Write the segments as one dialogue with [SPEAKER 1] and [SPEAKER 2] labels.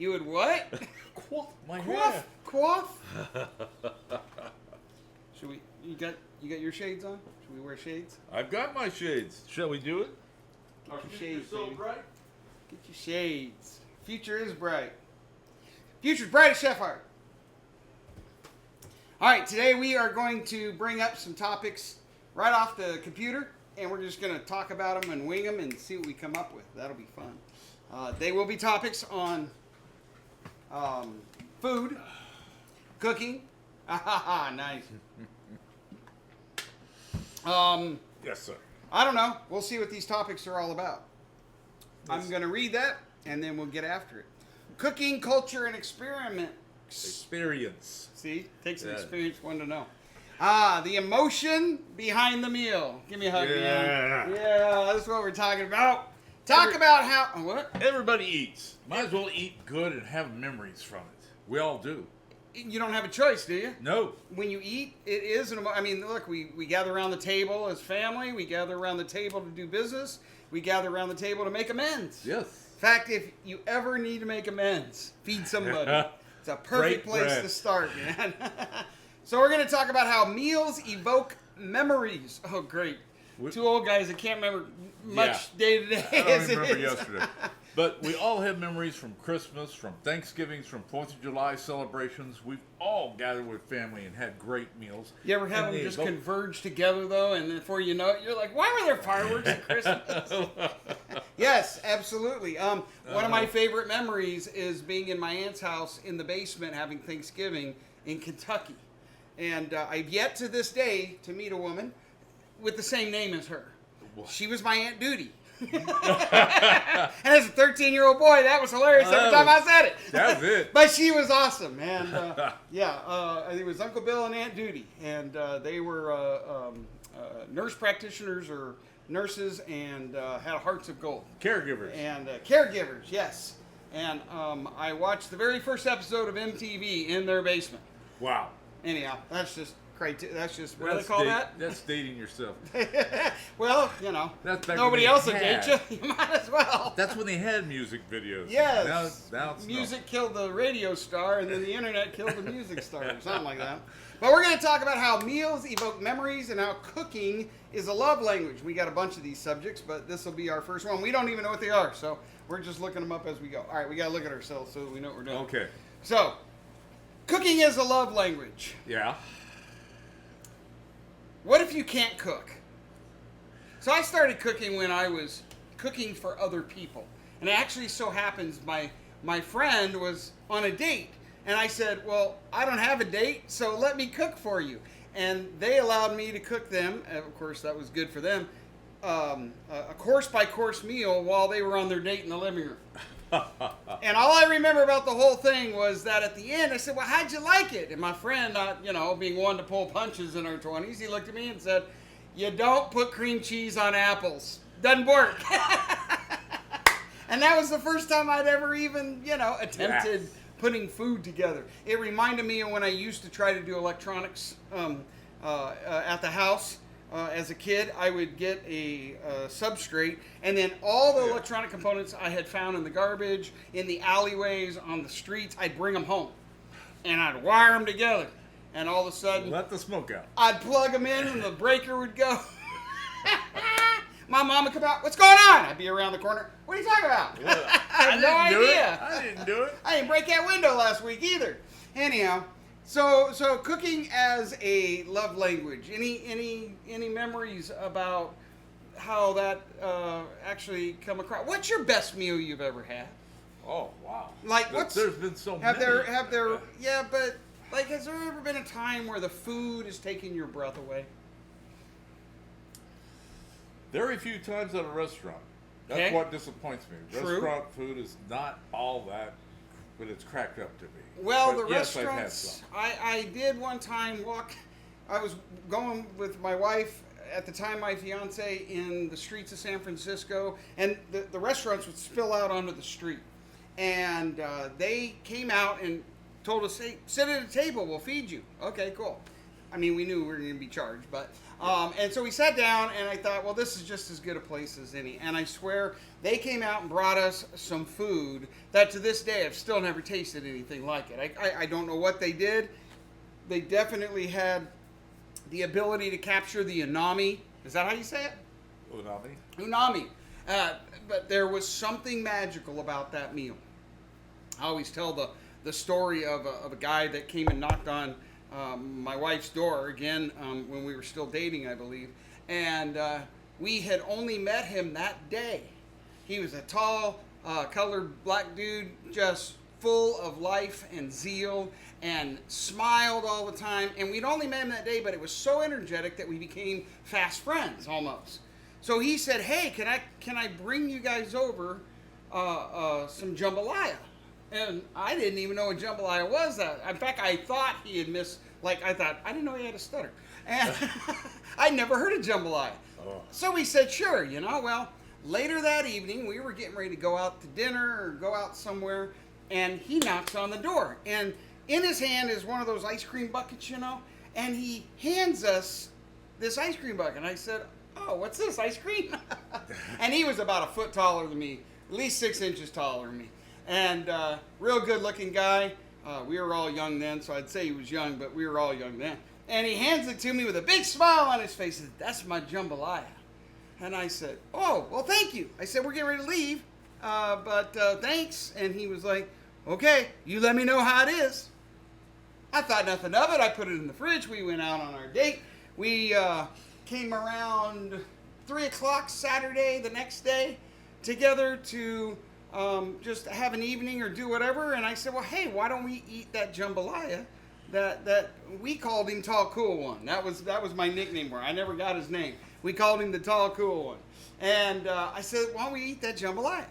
[SPEAKER 1] You would what?
[SPEAKER 2] Quaff my
[SPEAKER 1] Quaff.
[SPEAKER 2] hair.
[SPEAKER 1] Quaff. Should we? You got your shades on? Should we wear shades?
[SPEAKER 2] I've got my shades. Shall we do it?
[SPEAKER 1] Get your shades,
[SPEAKER 2] so
[SPEAKER 1] baby.
[SPEAKER 2] bright.
[SPEAKER 1] Get your shades. Future is bright. Future's bright as Chef Art. All right, today we are going to bring up some topics right off the computer, and we're just going to talk about them and wing them and see what we come up with. That'll be fun. They will be topics on food, cooking. Nice.
[SPEAKER 2] Yes, sir.
[SPEAKER 1] I don't know. We'll see what these topics are all about. I'm going to read that, and then we'll get after it. Cooking, culture, and experiment.
[SPEAKER 2] Experience.
[SPEAKER 1] See? Takes an experienced one to know. The emotion behind the meal. Give me a hug, man. Yeah, that's what we're talking about. Talk about how... What?
[SPEAKER 2] Everybody eats. Might as well eat good and have memories from it. We all do.
[SPEAKER 1] You don't have a choice, do you?
[SPEAKER 2] No.
[SPEAKER 1] When you eat, it is I mean, look, we gather around the table as family. We gather around the table to do business. We gather around the table to make amends.
[SPEAKER 2] Yes.
[SPEAKER 1] In fact, if you ever need to make amends, feed somebody. It's a perfect place to start, man. So we're going to talk about how meals evoke memories. Oh, great. Two old guys that can't remember much day to day.
[SPEAKER 2] I don't remember yesterday. But we all have memories from Christmas, from Thanksgivings, from 4th of July celebrations. We've all gathered with family and had great meals.
[SPEAKER 1] You ever have them just converge together, though, and before you know it, you're like, why were there fireworks at Christmas? Yes, absolutely. One of my favorite memories is being in my aunt's house in the basement having Thanksgiving in Kentucky. And I've yet to this day to meet a woman with the same name as her. She was my Aunt Duty. And as a 13-year-old boy, that was hilarious every time I said it.
[SPEAKER 2] That was it.
[SPEAKER 1] But she was awesome. And it was Uncle Bill and Aunt Duty. And they were nurse practitioners or nurses and had hearts of gold.
[SPEAKER 2] Caregivers.
[SPEAKER 1] And caregivers, yes. And I watched the very first episode of MTV in their basement.
[SPEAKER 2] Wow.
[SPEAKER 1] Anyhow, that's just that's just, what do they call that?
[SPEAKER 2] That's dating yourself.
[SPEAKER 1] Well, you know, nobody else will date you. You might as well.
[SPEAKER 2] That's when they had music videos.
[SPEAKER 1] Yes.
[SPEAKER 2] Now it's
[SPEAKER 1] music killed the radio star, and then the internet killed the music star, or something like that. But we're going to talk about how meals evoke memories and how cooking is a love language. We got a bunch of these subjects, but this will be our first one. We don't even know what they are, so we're just looking them up as we go. All right, we got to look at ourselves so that we know what we're doing.
[SPEAKER 2] Okay.
[SPEAKER 1] So, cooking is a love language.
[SPEAKER 2] Yeah.
[SPEAKER 1] What if you can't cook? So I started cooking when I was cooking for other people. And it actually so happens my friend was on a date. And I said, well, I don't have a date, so let me cook for you. And they allowed me to cook them. And of course, that was good for them. A course-by-course meal while they were on their date in the living room. And all I remember about the whole thing was that at the end, I said, well, how'd you like it? And my friend, being one to pull punches in our 20s, he looked at me and said, you don't put cream cheese on apples. Doesn't work. And that was the first time I'd ever even, attempted putting food together. It reminded me of when I used to try to do electronics at the house. As a kid, I would get a substrate, and then all the electronic components I had found in the garbage, in the alleyways, on the streets, I'd bring them home, and I'd wire them together, and all of a sudden,
[SPEAKER 2] let the smoke out.
[SPEAKER 1] I'd plug them in, and the breaker would go. My mom would come out, what's going on? I'd be around the corner, what are you talking about? I have no idea.
[SPEAKER 2] I didn't do it.
[SPEAKER 1] I didn't break that window last week either. Anyhow. So cooking as a love language. Any memories about how that actually come across? What's your best meal you've ever had?
[SPEAKER 2] Oh wow!
[SPEAKER 1] There's
[SPEAKER 2] been so many.
[SPEAKER 1] But has there ever been a time where the food is taking your breath away?
[SPEAKER 2] Very few times at a restaurant. That's what disappoints me.
[SPEAKER 1] True.
[SPEAKER 2] Restaurant food is not all that, but it's cracked up to be.
[SPEAKER 1] Well,
[SPEAKER 2] but
[SPEAKER 1] the
[SPEAKER 2] yes,
[SPEAKER 1] restaurants, I did one time I was going with my wife, at the time my fiance, in the streets of San Francisco, and the restaurants would spill out onto the street. And they came out and told us, hey, sit at a table, we'll feed you. Okay, cool. I mean, we knew we were going to be charged, but and so we sat down, and I thought, well, this is just as good a place as any. And I swear, they came out and brought us some food that to this day I've still never tasted anything like it. I don't know what they did. They definitely had the ability to capture the unami. Is that how you say it?
[SPEAKER 2] Unami.
[SPEAKER 1] Unami. But there was something magical about that meal. I always tell the story of a guy that came and knocked on my wife's door again when we were still dating, I believe. And we had only met him that day. He was a tall, colored black dude, just full of life and zeal, and smiled all the time. And we'd only met him that day, but it was so energetic that we became fast friends almost. So he said, "Hey, can I bring you guys over some jambalaya?" And I didn't even know what jambalaya was. In fact, I thought he had missed. I didn't know he had a stutter, and I'd never heard of jambalaya.
[SPEAKER 2] Oh.
[SPEAKER 1] So we said, "Sure, Well, later that evening, we were getting ready to go out to dinner or go out somewhere, and he knocks on the door, and in his hand is one of those ice cream buckets, and he hands us this ice cream bucket. And I said, "Oh, what's this, ice cream?" And he was about a foot taller than me, at least 6 inches taller than me. And real good looking guy. We were all young then, so I'd say he was young, but we were all young then. And he hands it to me with a big smile on his face. He said, "That's my jambalaya." And I said, "Oh, well, thank you." I said, "We're getting ready to leave, but thanks." And he was like, "Okay, you let me know how it is." I thought nothing of it. I put it in the fridge. We went out on our date. We came around 3 o'clock Saturday, the next day, together to just have an evening or do whatever. And I said, "Well, hey, why don't we eat that jambalaya that we called him Tall Cool One?" That was my nickname for him. I never got his name. We called him the Tall Cool One. And I said, "Why don't we eat that jambalaya?"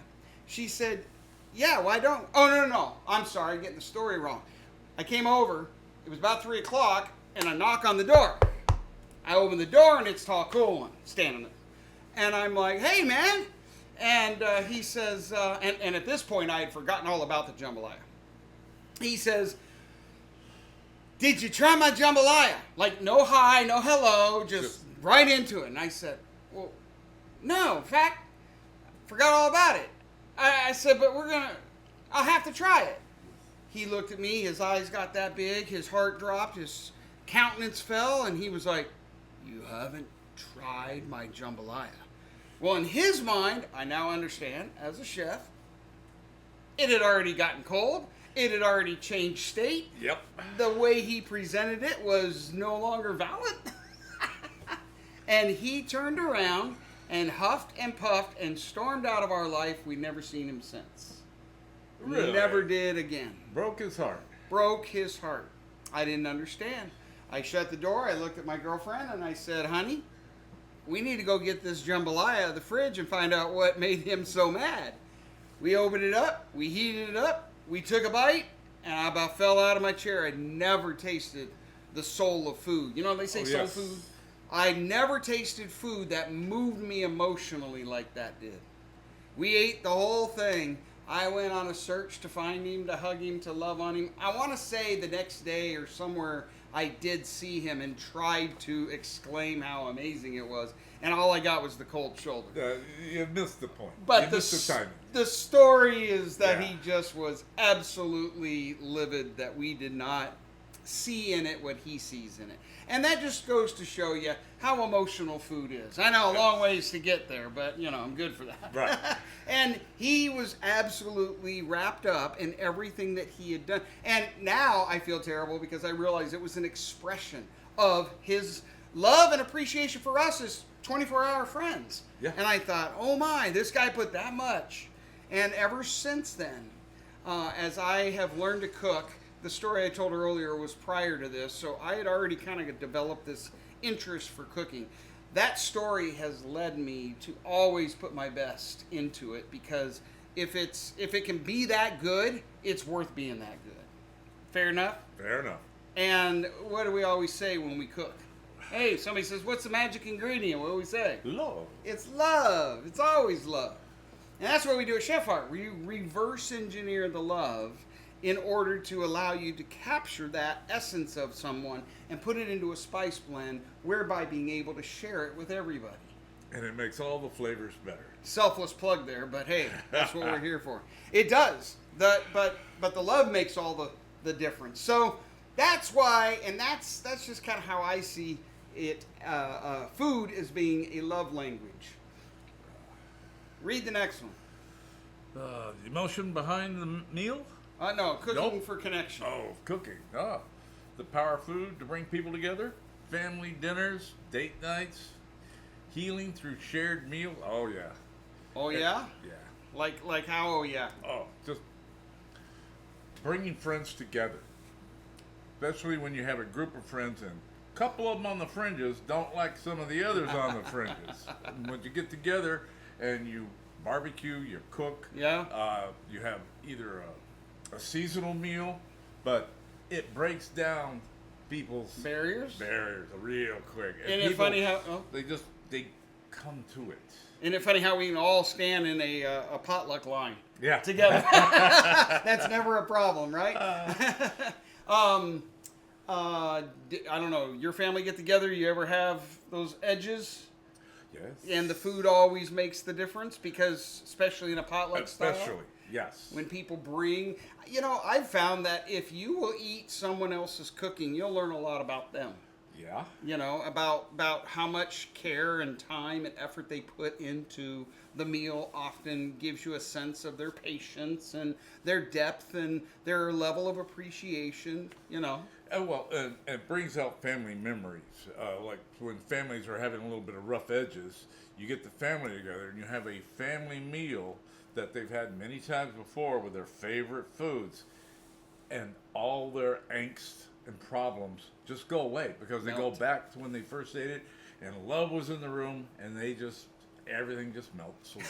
[SPEAKER 1] She said, "Yeah, why don't?" Oh, no. I'm sorry, getting the story wrong. I came over. It was about 3 o'clock, and I knock on the door. I open the door, and it's Tall Cool One standing there. And I'm like, "Hey, man." And he says, and at this point, I had forgotten all about the jambalaya. He says, "Did you try my jambalaya?" Like, no hi, no hello, just right into it. And I said, "Well, no, in fact, forgot all about it." I said, "But I'll have to try it." He looked at me, his eyes got that big, his heart dropped, his countenance fell, and he was like, "You haven't tried my jambalaya." Well, in his mind, I now understand, as a chef, it had already gotten cold. It had already changed state.
[SPEAKER 2] Yep.
[SPEAKER 1] The way he presented it was no longer valid. And he turned around and huffed and puffed and stormed out of our life. We've never seen him since.
[SPEAKER 2] Really?
[SPEAKER 1] Never did again.
[SPEAKER 2] Broke his heart.
[SPEAKER 1] Broke his heart. I didn't understand. I shut the door. I looked at my girlfriend and I said, "Honey, we need to go get this jambalaya out of the fridge and find out what made him so mad." We opened it up. We heated it up. We took a bite, and I about fell out of my chair. I'd never tasted the soul of food. You know they say soul food? I never tasted food that moved me emotionally like that did. We ate the whole thing. I went on a search to find him, to hug him, to love on him. I want to say the next day or somewhere I did see him and tried to exclaim how amazing it was. And all I got was the cold shoulder.
[SPEAKER 2] You missed the point.
[SPEAKER 1] But
[SPEAKER 2] you missed the timing.
[SPEAKER 1] The story is that he just was absolutely livid that we did not see in it what he sees in it. And that just goes to show you how emotional food is. I know a long ways to get there, but, I'm good for that.
[SPEAKER 2] Right.
[SPEAKER 1] And he was absolutely wrapped up in everything that he had done. And now I feel terrible because I realize it was an expression of his love and appreciation for us as 24-hour friends.
[SPEAKER 2] Yeah.
[SPEAKER 1] And I thought, oh my, this guy put that much. And ever since then, as I have learned to cook, the story I told earlier was prior to this, so I had already kind of developed this interest for cooking. That story has led me to always put my best into it, because if it can be that good, it's worth being that good. Fair enough?
[SPEAKER 2] Fair enough.
[SPEAKER 1] And what do we always say when we cook? Hey, somebody says, "What's the magic ingredient?" What do we say?
[SPEAKER 2] Love.
[SPEAKER 1] It's love. It's always love. And that's what we do at Chef Heart. We reverse engineer the love in order to allow you to capture that essence of someone and put it into a spice blend, whereby being able to share it with everybody.
[SPEAKER 2] And it makes all the flavors better.
[SPEAKER 1] Selfless plug there, but hey, that's what we're here for. It does. But the love makes all the difference. So that's why, and that's just kind of how I see it. Food as being a love language. Read the next one.
[SPEAKER 2] The emotion behind the meal?
[SPEAKER 1] No, cooking
[SPEAKER 2] Nope.
[SPEAKER 1] for connection.
[SPEAKER 2] Oh, cooking. Oh, the power of food to bring people together. Family dinners, date nights, healing through shared meal. Oh yeah.
[SPEAKER 1] Oh yeah?
[SPEAKER 2] Yeah.
[SPEAKER 1] Like how? Oh yeah.
[SPEAKER 2] Oh, just bringing friends together. Especially when you have a group of friends and a couple of them on the fringes don't like some of the others on the fringes. And when you get together and you barbecue, you cook.
[SPEAKER 1] Yeah.
[SPEAKER 2] You have either a seasonal meal, but it breaks down people's
[SPEAKER 1] Barriers?
[SPEAKER 2] real quick. And
[SPEAKER 1] Isn't it funny how? Oh.
[SPEAKER 2] they come to it.
[SPEAKER 1] Isn't it funny how we can all stand in a potluck line?
[SPEAKER 2] Yeah.
[SPEAKER 1] Together. That's never a problem, right? I don't know. Your family get together. You ever have those edges?
[SPEAKER 2] Yes.
[SPEAKER 1] And the food always makes the difference because, especially in a potluck style.
[SPEAKER 2] Especially, yes.
[SPEAKER 1] When people bring, I've found that if you will eat someone else's cooking, you'll learn a lot about them.
[SPEAKER 2] Yeah.
[SPEAKER 1] About how much care and time and effort they put into the meal often gives you a sense of their patience and their depth and their level of appreciation,
[SPEAKER 2] And it brings out family memories. Like when families are having a little bit of rough edges, you get the family together and you have a family meal that they've had many times before with their favorite foods, and all their angst and problems just go away because they go back to when they first ate it, and love was in the room, and everything just melts away.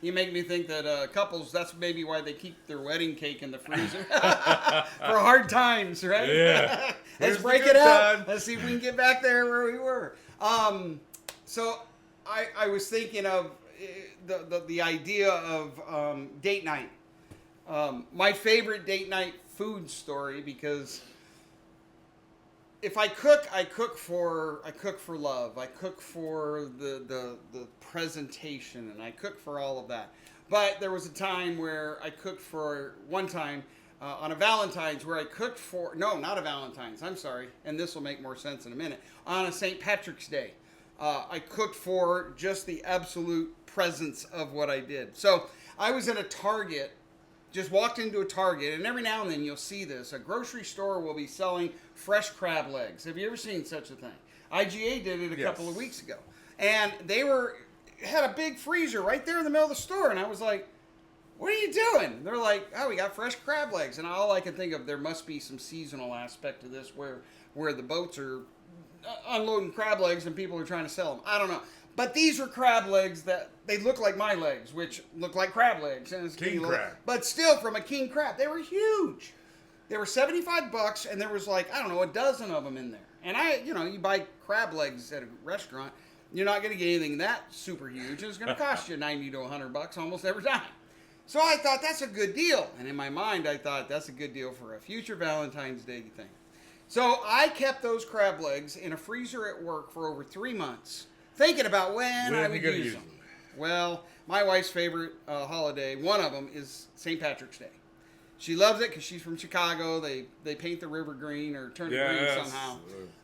[SPEAKER 1] You make me think that couples, that's maybe why they keep their wedding cake in the freezer. For hard times, right?
[SPEAKER 2] Yeah.
[SPEAKER 1] Let's
[SPEAKER 2] Here's
[SPEAKER 1] break
[SPEAKER 2] the
[SPEAKER 1] it
[SPEAKER 2] good
[SPEAKER 1] up.
[SPEAKER 2] time.
[SPEAKER 1] Let's see if we can get back there where we were. So I was thinking of the idea of date night. My favorite date night food story, because if I cook for love. I cook for the presentation, and I cook for all of that. But there was a time where I cooked for one time on a Valentine's where I cooked for not a Valentine's. I'm sorry, and this will make more sense in a minute. On a St. Patrick's Day, I cooked for just the absolute presence of what I did. So I was in a Target. Just walked into a Target, and every now and then you'll see this. A grocery store will be selling fresh crab legs. Have you ever seen such a thing? IGA did it a couple of weeks ago. And they had a big freezer right there in the middle of the store, and I was like, what are you doing? They're like, oh, we got fresh crab legs. And all I can think of, there must be some seasonal aspect to this where the boats are unloading crab legs and people are trying to sell them. I don't know. But these were crab legs that they look like my legs, which look like crab legs. And it's
[SPEAKER 2] King crab.
[SPEAKER 1] But still, from a king crab, they were huge. They were $75, and there was a dozen of them in there. And you buy crab legs at a restaurant, you're not going to get anything that super huge. It's going to cost you $90 to $100 almost every time. So I thought that's a good deal. And in my mind, I thought that's a good deal for a future Valentine's Day thing. So I kept those crab legs in a freezer at work for over 3 months, thinking about when I would use them. Well, my wife's favorite holiday, one of them, is St. Patrick's Day. She loves it because she's from Chicago. They paint the river green or turn it green somehow.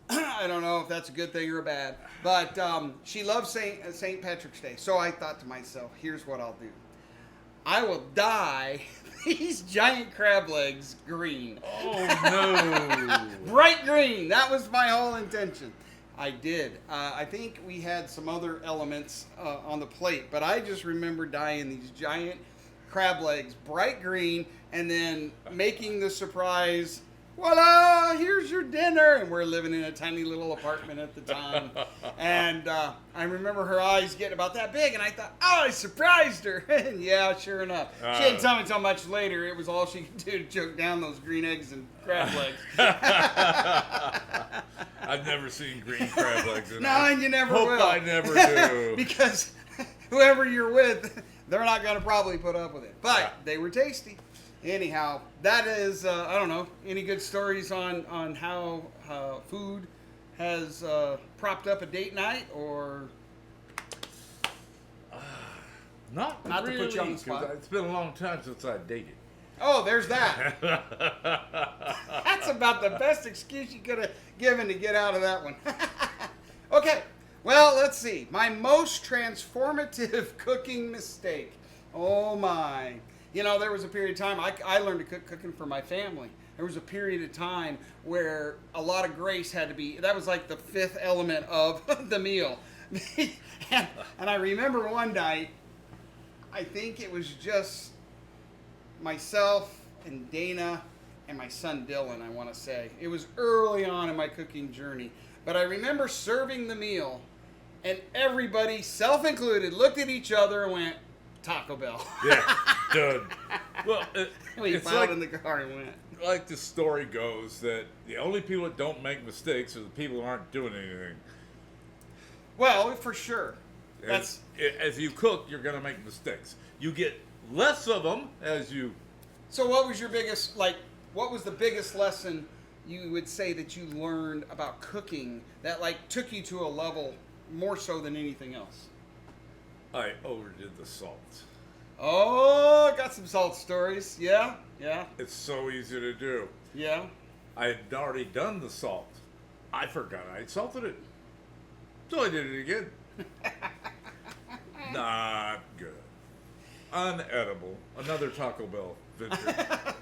[SPEAKER 1] I don't know if that's a good thing or a bad. But she loves St. Patrick's Day. So I thought to myself, here's what I'll do. I will dye these giant crab legs green.
[SPEAKER 2] Oh, no.
[SPEAKER 1] Bright green. That was my whole intention. I did. I think we had some other elements on the plate, but I just remember dyeing these giant crab legs bright green and then making the surprise, voila, here's your dinner. And we're living in a tiny little apartment at the time. And I remember her eyes getting about that big, and I thought, oh, I surprised her. And yeah, sure enough. She didn't tell me until much later. It was all she could do to choke down those green eggs and crab legs.
[SPEAKER 2] I've never seen green crab legs in
[SPEAKER 1] No, and you never
[SPEAKER 2] Hope
[SPEAKER 1] will.
[SPEAKER 2] I never do.
[SPEAKER 1] Because whoever you're with, they're not going to probably put up with it. But they were tasty. Anyhow, that is, I don't know, any good stories on how food has propped up a date night, or
[SPEAKER 2] Not
[SPEAKER 1] not
[SPEAKER 2] really,
[SPEAKER 1] to put you on the
[SPEAKER 2] 'cause
[SPEAKER 1] spot?
[SPEAKER 2] it's been a long time since I dated.
[SPEAKER 1] Oh, there's that. That's about the best excuse you could have given to get out of that one. Okay, well, let's see. My most transformative cooking mistake. Oh, my. You know, there was a period of time I learned to cook cooking for my family. There was a period of time where a lot of grace had to be, that was like the fifth element of the meal. And I remember one night, I think it was just myself and Dana and my son Dylan, I want to say. It was early on in my cooking journey. But I remember serving the meal, and everybody, self included, looked at each other and went, Taco Bell.
[SPEAKER 2] Yeah, done. Well,
[SPEAKER 1] We
[SPEAKER 2] it's
[SPEAKER 1] piled
[SPEAKER 2] like,
[SPEAKER 1] in the car and went.
[SPEAKER 2] like the story goes that the only people that don't make mistakes are the people who aren't doing anything.
[SPEAKER 1] Well, for sure. That's
[SPEAKER 2] As you cook, you're going to make mistakes. You get less of them as you.
[SPEAKER 1] so. What was your biggest What was the biggest lesson you would say that you learned about cooking that took you to a level more so than anything else?
[SPEAKER 2] I overdid the salt.
[SPEAKER 1] Oh, I got some salt stories. Yeah,
[SPEAKER 2] It's so easy to do.
[SPEAKER 1] yeah.
[SPEAKER 2] I had already done the salt. I forgot I had salted it. So I did it again. Not good. Unedible. Another Taco Bell venture.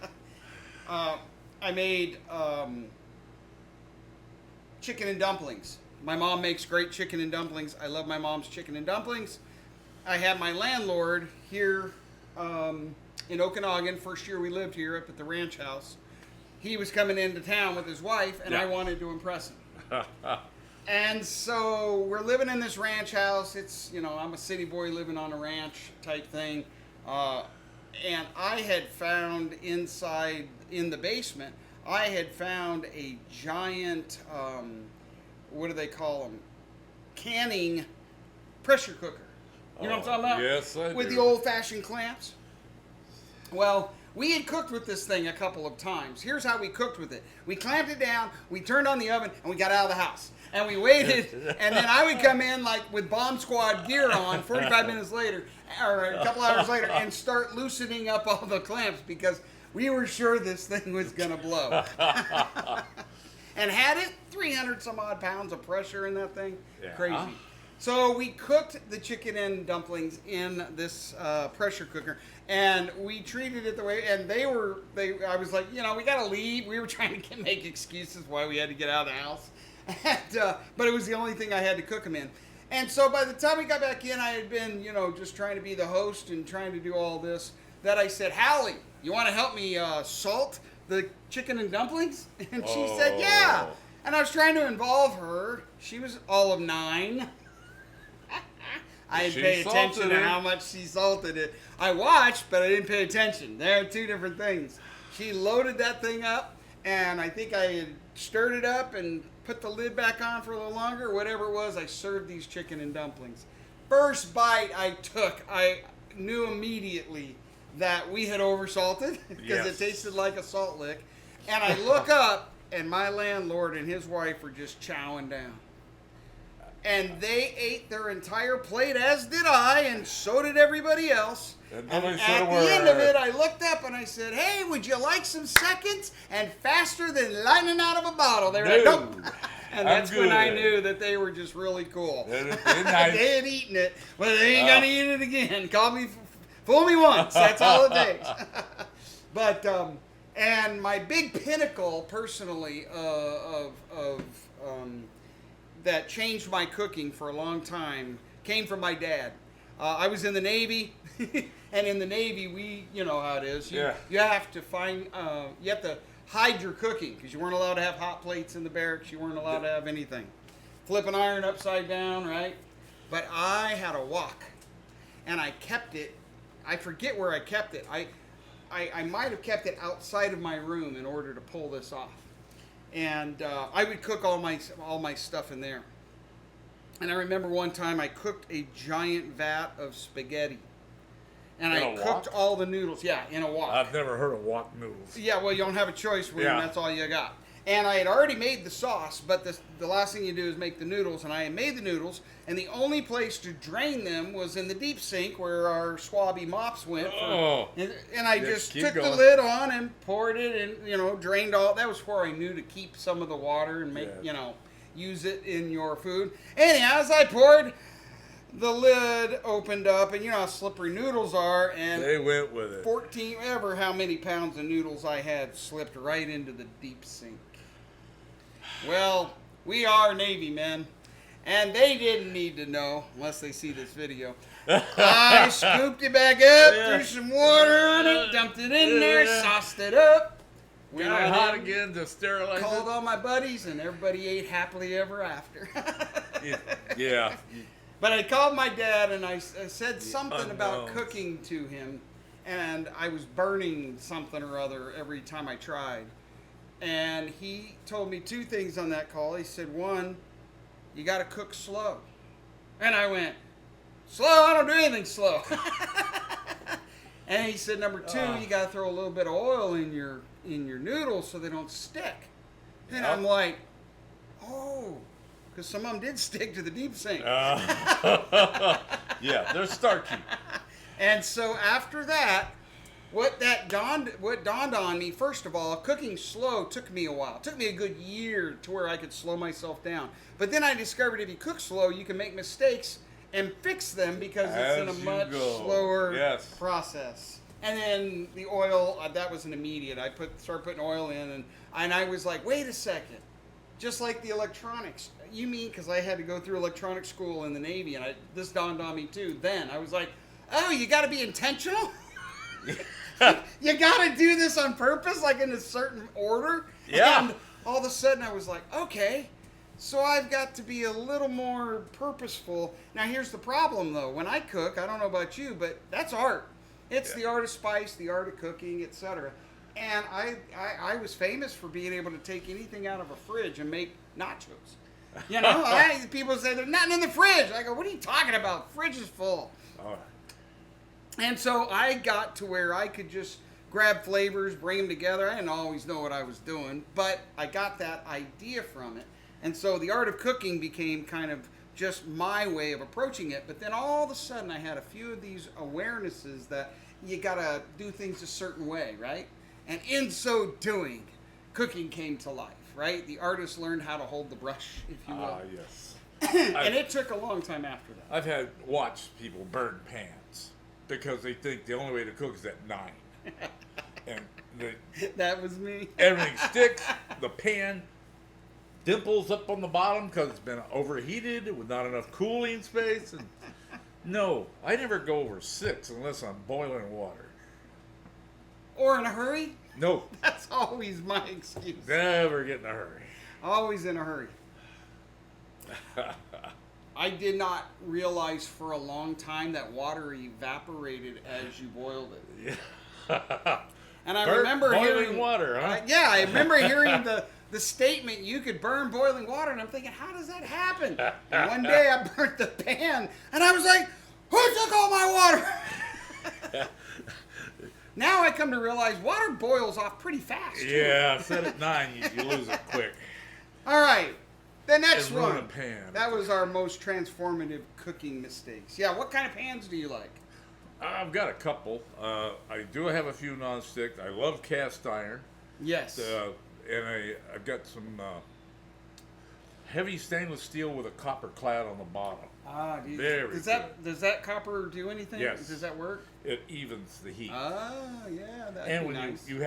[SPEAKER 1] I made chicken and dumplings. My mom makes great chicken and dumplings. I love my mom's chicken and dumplings. I had my landlord here in Okanagan. First year we lived here up at the ranch house. He was coming into town with his wife, and I wanted to impress him. And so we're living in this ranch house. It's, I'm a city boy living on a ranch type thing. And I had found inside, in the basement, I had found a giant, what do they call them? Canning pressure cooker. You know what I'm talking about?
[SPEAKER 2] Yes, I
[SPEAKER 1] With
[SPEAKER 2] do.
[SPEAKER 1] the old-fashioned clamps. Well, we had cooked with this thing a couple of times. Here's how we cooked with it. We clamped it down, we turned on the oven, and we got out of the house. And we waited, and then I would come in with bomb squad gear on 45 minutes later, or a couple hours later, and start loosening up all the clamps because we were sure this thing was going to blow. And had it 300 some odd pounds of pressure in that thing.
[SPEAKER 2] Yeah.
[SPEAKER 1] Crazy. So we cooked the chicken and dumplings in this pressure cooker, and we treated it the way. And I was like, we got to leave. We were trying to make excuses why we had to get out of the house, but it was the only thing I had to cook them in. And so by the time we got back in, I had been, just trying to be the host and trying to do all this. That I said, Hallie, you want to help me salt the chicken and dumplings? And she said, yeah. And I was trying to involve her. She was all of 9. I didn't pay attention to how much she salted it. I watched, but I didn't pay attention. There are two different things. She loaded that thing up, and I think I had stirred it up and put the lid back on for a little longer. Whatever it was, I served these chicken and dumplings. First bite I took, I knew immediately that we had oversalted because it tasted like a salt lick. And I look up, and my landlord and his wife were just chowing down. And they ate their entire plate, as did I, and so did everybody else.
[SPEAKER 2] And
[SPEAKER 1] And
[SPEAKER 2] nobody said
[SPEAKER 1] at
[SPEAKER 2] a
[SPEAKER 1] the end of
[SPEAKER 2] word.
[SPEAKER 1] it, I looked up and I said, hey, would you like some seconds? And faster than lightning out of a bottle. They were like,
[SPEAKER 2] No.
[SPEAKER 1] nope. And that's when I
[SPEAKER 2] good.
[SPEAKER 1] knew that they were just really cool.
[SPEAKER 2] They're nice.
[SPEAKER 1] They had eaten it, but they ain't gonna eat it again. Fool me once. That's all it takes. But and my big pinnacle, personally, of that changed my cooking for a long time came from my dad. I was in the Navy, and in the Navy, you know how it is. You have to you have to hide your cooking because you weren't allowed to have hot plates in the barracks. You weren't allowed to have anything. Flip an iron upside down, right? But I had a wok, and I kept it. I forget where I kept it. I might have kept it outside of my room in order to pull this off. And I would cook all my stuff in there. And I remember one time I cooked a giant vat of spaghetti. and
[SPEAKER 2] In
[SPEAKER 1] I
[SPEAKER 2] a
[SPEAKER 1] cooked
[SPEAKER 2] wok?
[SPEAKER 1] all the noodles. Yeah, in a wok.
[SPEAKER 2] I've never heard of wok noodles.
[SPEAKER 1] Yeah, well, you don't have a choice when
[SPEAKER 2] Yeah.
[SPEAKER 1] that's all you got. And I had already made the sauce, but the last thing you do is make the noodles. And I had made the noodles, and the only place to drain them was in the deep sink where our swabby mops went.
[SPEAKER 2] Oh.
[SPEAKER 1] And I
[SPEAKER 2] Yeah,
[SPEAKER 1] just
[SPEAKER 2] keep
[SPEAKER 1] took the
[SPEAKER 2] going.
[SPEAKER 1] lid on and poured it, and drained all. That was before I knew to keep some of the water and make
[SPEAKER 2] Yeah.
[SPEAKER 1] use it in your food. Anyhow, as I poured, the lid opened up, and you know how slippery noodles are, and
[SPEAKER 2] They went with it.
[SPEAKER 1] 14 ever how many pounds of noodles I had slipped right into the deep sink. Well, we are Navy men, and they didn't need to know unless they see this video. I scooped it back up, threw some water on it, dumped it in there, sauced it up. Went
[SPEAKER 2] Got it
[SPEAKER 1] on
[SPEAKER 2] hot
[SPEAKER 1] in,
[SPEAKER 2] again to sterilize
[SPEAKER 1] called
[SPEAKER 2] it.
[SPEAKER 1] all my buddies, and everybody ate happily ever after.
[SPEAKER 2] Yeah.
[SPEAKER 1] But I called my dad, and I said something about
[SPEAKER 2] unknowns.
[SPEAKER 1] cooking to him, and I was burning something or other every time I tried. And he told me two things on that call. He said, one, you got to cook slow. And I went, slow? I don't do anything slow. And he said, number two, you got to throw a little bit of oil in your noodles so they don't stick. And
[SPEAKER 2] Yep.
[SPEAKER 1] I'm like, oh, because some of them did stick to the deep sink.
[SPEAKER 2] Yeah, they're starchy.
[SPEAKER 1] And so after that, what dawned on me, first of all, cooking slow took me a while. It took me a good year to where I could slow myself down. But then I discovered if you cook slow, you can make mistakes and fix them because it's in
[SPEAKER 2] As
[SPEAKER 1] a
[SPEAKER 2] you
[SPEAKER 1] much
[SPEAKER 2] go.
[SPEAKER 1] slower
[SPEAKER 2] Yes.
[SPEAKER 1] process. And then the oil, that was an immediate. I started putting oil in, and I was like, wait a second. Just like the electronics. You mean, because I had to go through electronic school in the Navy, and this dawned on me too. Then I was like, oh, you got to be intentional? You got to do this on purpose, like in a certain order?
[SPEAKER 2] Yeah.
[SPEAKER 1] And all of a sudden I was like, okay, so I've got to be a little more purposeful. Now here's the problem though. When I cook, I don't know about you, but that's art. It's the art of spice, the art of cooking, etc. And I was famous for being able to take anything out of a fridge and make nachos. You know, people say there's nothing in the fridge. I go, what are you talking about? Fridge is full.
[SPEAKER 2] All right.
[SPEAKER 1] And so I got to where I could just grab flavors, bring them together. I didn't always know what I was doing, but I got that idea from it. And so the art of cooking became kind of just my way of approaching it. But then all of a sudden I had a few of these awarenesses that you got to do things a certain way, right? And in so doing, cooking came to life, right? The artist learned how to hold the brush, if you will.
[SPEAKER 2] Ah, yes.
[SPEAKER 1] And it took a long time after that.
[SPEAKER 2] I've had watched people burn pans because they think the only way to cook is at 9. And
[SPEAKER 1] That was me.
[SPEAKER 2] everything sticks. The pan dimples up on the bottom because it's been overheated with not enough cooling space. And no, I never go over 6 unless I'm boiling water.
[SPEAKER 1] Or in a hurry.
[SPEAKER 2] No,
[SPEAKER 1] That's always my excuse.
[SPEAKER 2] never get in a hurry.
[SPEAKER 1] Always in a hurry. I did not realize for a long time that water evaporated as you boiled it.
[SPEAKER 2] Yeah.
[SPEAKER 1] And I
[SPEAKER 2] Burnt
[SPEAKER 1] remember
[SPEAKER 2] boiling
[SPEAKER 1] hearing
[SPEAKER 2] water, huh?
[SPEAKER 1] I remember hearing the statement you could burn boiling water, and I'm thinking, how does that happen? And one day I burnt the pan, and I was like, who took all my water? Now I come to realize water boils off pretty fast. too.
[SPEAKER 2] Yeah, set at 9, you lose it quick.
[SPEAKER 1] All right. The next
[SPEAKER 2] And ruin
[SPEAKER 1] one.
[SPEAKER 2] a pan.
[SPEAKER 1] That was our most transformative cooking mistakes. Yeah, what kind of pans do you like?
[SPEAKER 2] I've got a couple. I do have a few nonstick. I love cast iron.
[SPEAKER 1] Yes.
[SPEAKER 2] And I've got some heavy stainless steel with a copper clad on the bottom. Very
[SPEAKER 1] does that copper do anything?
[SPEAKER 2] Yes.
[SPEAKER 1] Does that work?
[SPEAKER 2] It evens the heat.
[SPEAKER 1] Yeah, that'd
[SPEAKER 2] And
[SPEAKER 1] be
[SPEAKER 2] when
[SPEAKER 1] nice.
[SPEAKER 2] you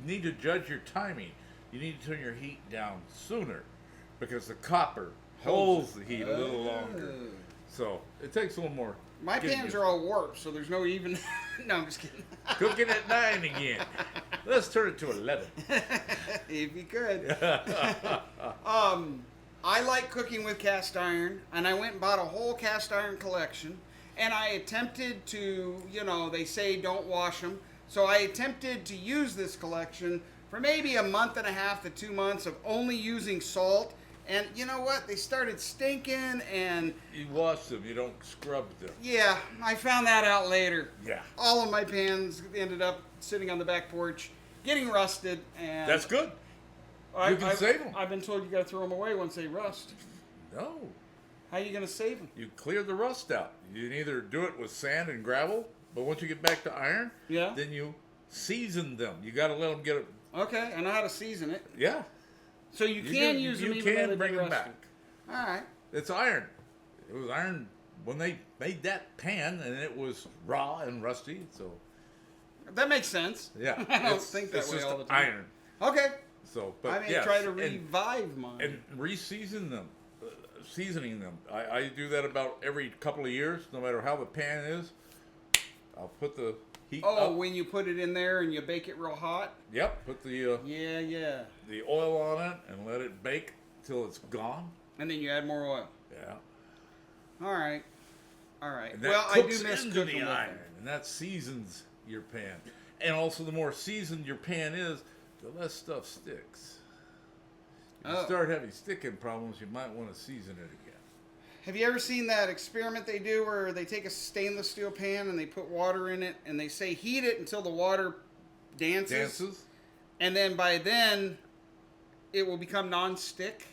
[SPEAKER 2] need to judge your timing. You need to turn your heat down sooner because the copper holds the heat a little longer.
[SPEAKER 1] Oh.
[SPEAKER 2] So it takes a little more.
[SPEAKER 1] My
[SPEAKER 2] getting
[SPEAKER 1] pans
[SPEAKER 2] used
[SPEAKER 1] are all warped, so there's no even. No, I'm just kidding.
[SPEAKER 2] Cooking at 9 again. Let's turn it to 11.
[SPEAKER 1] If you could. I like cooking with cast iron, and I went and bought a whole cast iron collection. And I attempted to, they say don't wash them. So I attempted to use this collection for maybe a month and a half to 2 months of only using salt And you know what? They started stinking, and
[SPEAKER 2] You wash them. You don't scrub them.
[SPEAKER 1] yeah, I found that out later.
[SPEAKER 2] Yeah.
[SPEAKER 1] All of my pans ended up sitting on the back porch, getting rusted, and
[SPEAKER 2] That's good. You can save them.
[SPEAKER 1] I've been told you got to throw them away once they rust.
[SPEAKER 2] No.
[SPEAKER 1] How are you going to save them?
[SPEAKER 2] You clear the rust out. You can either do it with sand and gravel, but once you get back to iron,
[SPEAKER 1] Yeah.
[SPEAKER 2] then you season them. You got to let them get it.
[SPEAKER 1] Okay, I know how to season it.
[SPEAKER 2] Yeah.
[SPEAKER 1] So you can use them
[SPEAKER 2] You
[SPEAKER 1] even though
[SPEAKER 2] can
[SPEAKER 1] they've
[SPEAKER 2] bring
[SPEAKER 1] been
[SPEAKER 2] them
[SPEAKER 1] rusted.
[SPEAKER 2] back.
[SPEAKER 1] All right.
[SPEAKER 2] It's iron. It was iron when they made that pan, and it was raw and rusty. So
[SPEAKER 1] That makes sense.
[SPEAKER 2] yeah,
[SPEAKER 1] I don't think that
[SPEAKER 2] it's
[SPEAKER 1] way
[SPEAKER 2] just
[SPEAKER 1] all the time.
[SPEAKER 2] iron.
[SPEAKER 1] Okay.
[SPEAKER 2] So, but
[SPEAKER 1] I may
[SPEAKER 2] yes,
[SPEAKER 1] try to revive mine.
[SPEAKER 2] and re-season them, seasoning them. I do that about every couple of years, no matter how the pan is. I'll put the heat
[SPEAKER 1] Oh,
[SPEAKER 2] up.
[SPEAKER 1] when you put it in there and you bake it real hot?
[SPEAKER 2] Yep, put the
[SPEAKER 1] Yeah.
[SPEAKER 2] the oil on it and let it bake till it's gone.
[SPEAKER 1] And then you add more oil.
[SPEAKER 2] Yeah.
[SPEAKER 1] All right.
[SPEAKER 2] And that
[SPEAKER 1] Well, I do
[SPEAKER 2] cooks
[SPEAKER 1] miss
[SPEAKER 2] into
[SPEAKER 1] cooking
[SPEAKER 2] the
[SPEAKER 1] with
[SPEAKER 2] iron,
[SPEAKER 1] them.
[SPEAKER 2] and that seasons your pan. And also, the more seasoned your pan is, the less stuff sticks. If you
[SPEAKER 1] Oh.
[SPEAKER 2] start having sticking problems, you might want to season it again.
[SPEAKER 1] Have you ever seen that experiment they do where they take a stainless steel pan and they put water in it and they say heat it until the water dances? And then by then, it will become non-stick?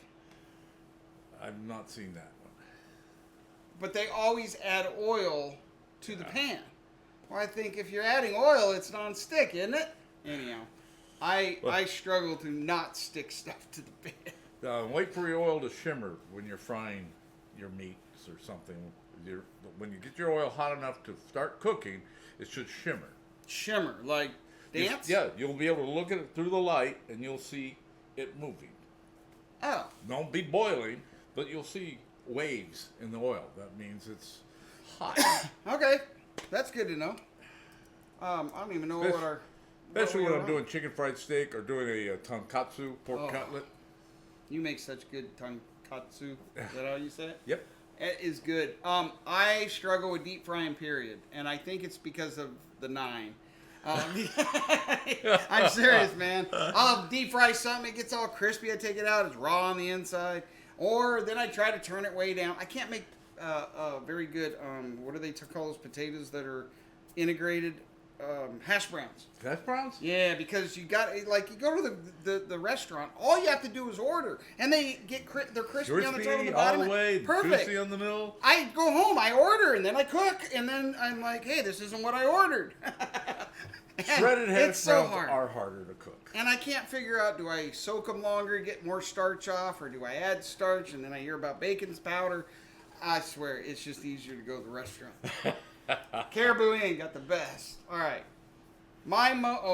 [SPEAKER 2] I've not seen that one.
[SPEAKER 1] But they always add oil to the pan. Well, I think if you're adding oil, it's non-stick, isn't it? Anyhow, I struggle to not stick stuff to the pan.
[SPEAKER 2] Wait for your oil to shimmer when you're frying your meats or something. When you get your oil hot enough to start cooking, it should shimmer.
[SPEAKER 1] Shimmer, like dance?
[SPEAKER 2] Yeah, you'll be able to look at it through the light and you'll see it moving.
[SPEAKER 1] Oh.
[SPEAKER 2] Don't be boiling, but you'll see waves in the oil. That means it's hot.
[SPEAKER 1] Okay, that's good to know. I don't even know what our...
[SPEAKER 2] Especially
[SPEAKER 1] what
[SPEAKER 2] when
[SPEAKER 1] we're
[SPEAKER 2] I'm doing chicken fried steak or doing a tonkatsu pork cutlet.
[SPEAKER 1] You make such good tonkatsu. Is that how you say it?
[SPEAKER 2] Yep.
[SPEAKER 1] It is good. I struggle with deep frying, period. And I think it's because of the 9. I'm serious, man. I'll deep fry something, it gets all crispy, I take it out, it's raw on the inside. Or then I try to turn it way down. I can't make very good, what do they call those potatoes that are integrated? Hash browns.
[SPEAKER 2] Hash browns?
[SPEAKER 1] Yeah, because you got, like, you go to the restaurant, all you have to do is order, and they get they're crispy on the top and the bottom.
[SPEAKER 2] All the way,
[SPEAKER 1] perfect.
[SPEAKER 2] juicy on the middle.
[SPEAKER 1] I go home, I order, and then I cook, and then I'm like, hey, this isn't what I ordered.
[SPEAKER 2] Shredded hash
[SPEAKER 1] it's so
[SPEAKER 2] browns
[SPEAKER 1] hard.
[SPEAKER 2] are harder to cook.
[SPEAKER 1] And I can't figure out, do I soak them longer, get more starch off, or do I add starch, and then I hear about bacon's powder. I swear, it's just easier to go to the restaurant. Caribou Inn got the best. All right.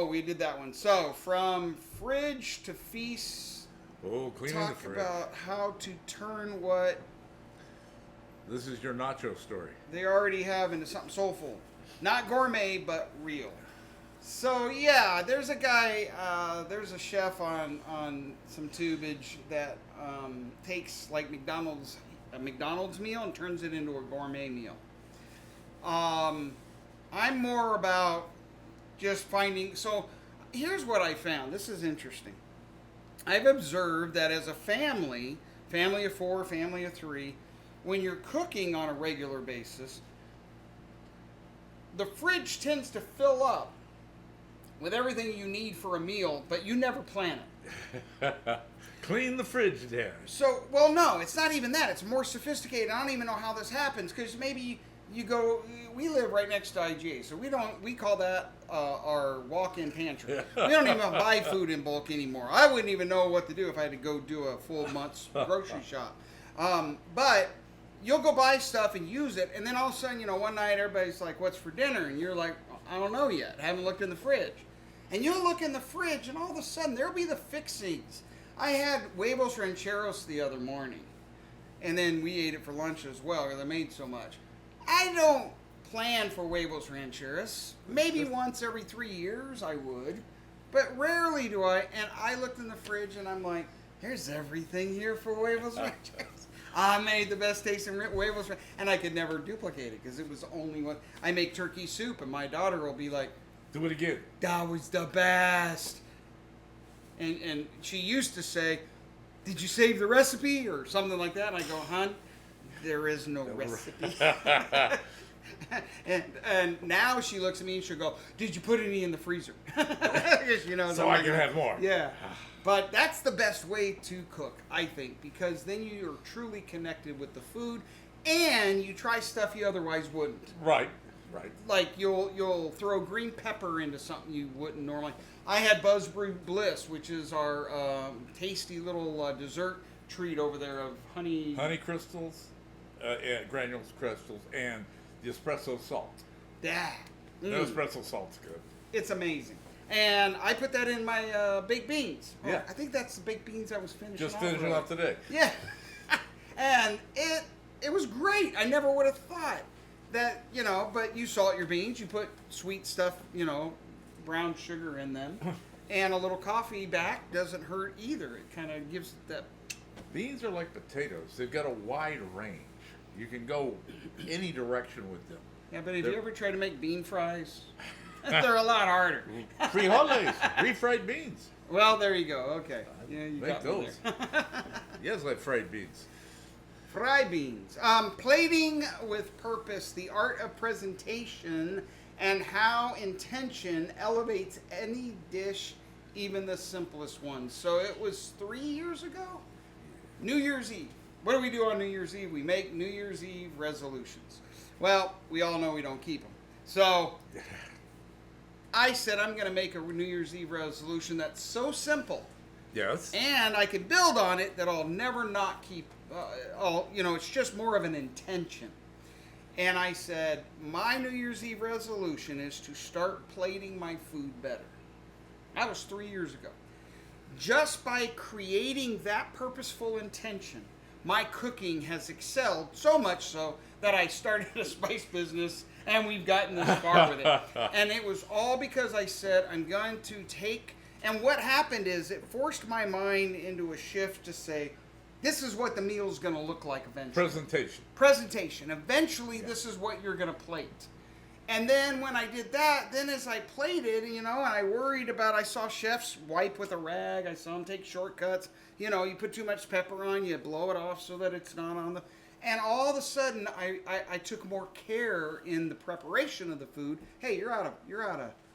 [SPEAKER 1] We did that one. So, from fridge to feast,
[SPEAKER 2] Oh, cleaning the
[SPEAKER 1] talk
[SPEAKER 2] fridge.
[SPEAKER 1] about how to turn what
[SPEAKER 2] This is your nacho story.
[SPEAKER 1] they already have into something soulful. Not gourmet, but real. So, yeah, there's a guy, there's a chef on some tubage that takes, like, a McDonald's meal and turns it into a gourmet meal. I'm more about just finding... So, here's what I found. This is interesting. I've observed that as a family of 4, family of 3, when you're cooking on a regular basis, the fridge tends to fill up with everything you need for a meal, but you never plan it.
[SPEAKER 2] Clean the fridge down.
[SPEAKER 1] So, well, no, it's not even that. It's more sophisticated. I don't even know how this happens, because maybe you go, we live right next to IGA, so we call that our walk-in pantry. We don't even buy food in bulk anymore. I wouldn't even know what to do if I had to go do a full month's grocery shop. But you'll go buy stuff and use it, and then all of a sudden, one night everybody's like, what's for dinner? And you're like, I don't know yet. I haven't looked in the fridge. And you'll look in the fridge, and all of a sudden, there'll be the fixings. I had huevos rancheros the other morning, and then we ate it for lunch as well, because I made so much. I don't plan for huevos rancheros. Maybe once every 3 years I would, but rarely do I. And I looked in the fridge, and I'm like, there's everything here for huevos rancheros. I made the best tasting huevos, and I could never duplicate it, because it was only one. I make turkey soup, and my daughter will be like,
[SPEAKER 2] Do it again.
[SPEAKER 1] that was the best. And she used to say, did you save the recipe or something like that? And I go, hon, there is no recipe. and now she looks at me and she'll go, did you put any in the freezer?
[SPEAKER 2] So I can have more.
[SPEAKER 1] Yeah. But that's the best way to cook, I think, because then you're truly connected with the food and you try stuff you otherwise wouldn't.
[SPEAKER 2] Right.
[SPEAKER 1] Like you'll throw green pepper into something you wouldn't normally. I had Buzzbrew Bliss, which is our tasty little dessert treat over there of honey
[SPEAKER 2] crystals, and granules crystals, and the espresso salt.
[SPEAKER 1] Yeah.
[SPEAKER 2] The espresso salt's good.
[SPEAKER 1] It's amazing. And I put that in my baked beans.
[SPEAKER 2] Yeah.
[SPEAKER 1] I think that's the baked beans I was finishing
[SPEAKER 2] Just finishing off today.
[SPEAKER 1] Yeah. And it was great. I never would have thought that, but you salt your beans, you put sweet stuff, brown sugar in them, and a little coffee back doesn't hurt either. It kind of gives that.
[SPEAKER 2] Beans are like potatoes. They've got a wide range. You can go any direction with them.
[SPEAKER 1] Yeah, but have you ever tried to make bean fries? They're a lot harder.
[SPEAKER 2] Frijoles, refried beans.
[SPEAKER 1] Well, there you go. Okay. Yeah, you
[SPEAKER 2] Make
[SPEAKER 1] got me
[SPEAKER 2] those.
[SPEAKER 1] there.
[SPEAKER 2] Yes, like fried beans.
[SPEAKER 1] Fried beans. Plating with purpose, the art of presentation, and how intention elevates any dish, even the simplest one. So it was 3 years ago? New Year's Eve. What do we do on New Year's Eve? We make New Year's Eve resolutions. Well, we all know we don't keep them. So I said I'm going to make a New Year's Eve resolution that's so simple.
[SPEAKER 2] Yes.
[SPEAKER 1] And I could build on it that I'll never not keep. It's just more of an intention. And I said, my New Year's Eve resolution is to start plating my food better. That was 3 years ago. Just by creating that purposeful intention, my cooking has excelled so much so that I started a spice business and we've gotten this far with it. And it was all because I said, I'm going to take, and what happened is it forced my mind into a shift to say, this is what the meal's going to look like eventually. Presentation. Eventually, this is what you're going to plate. And then when I did that, then as I plated, and I worried about, I saw chefs wipe with a rag. I saw them take shortcuts. You put too much pepper on, you blow it off so that it's not on the... And all of a sudden, I took more care in the preparation of the food. Hey, you're out of...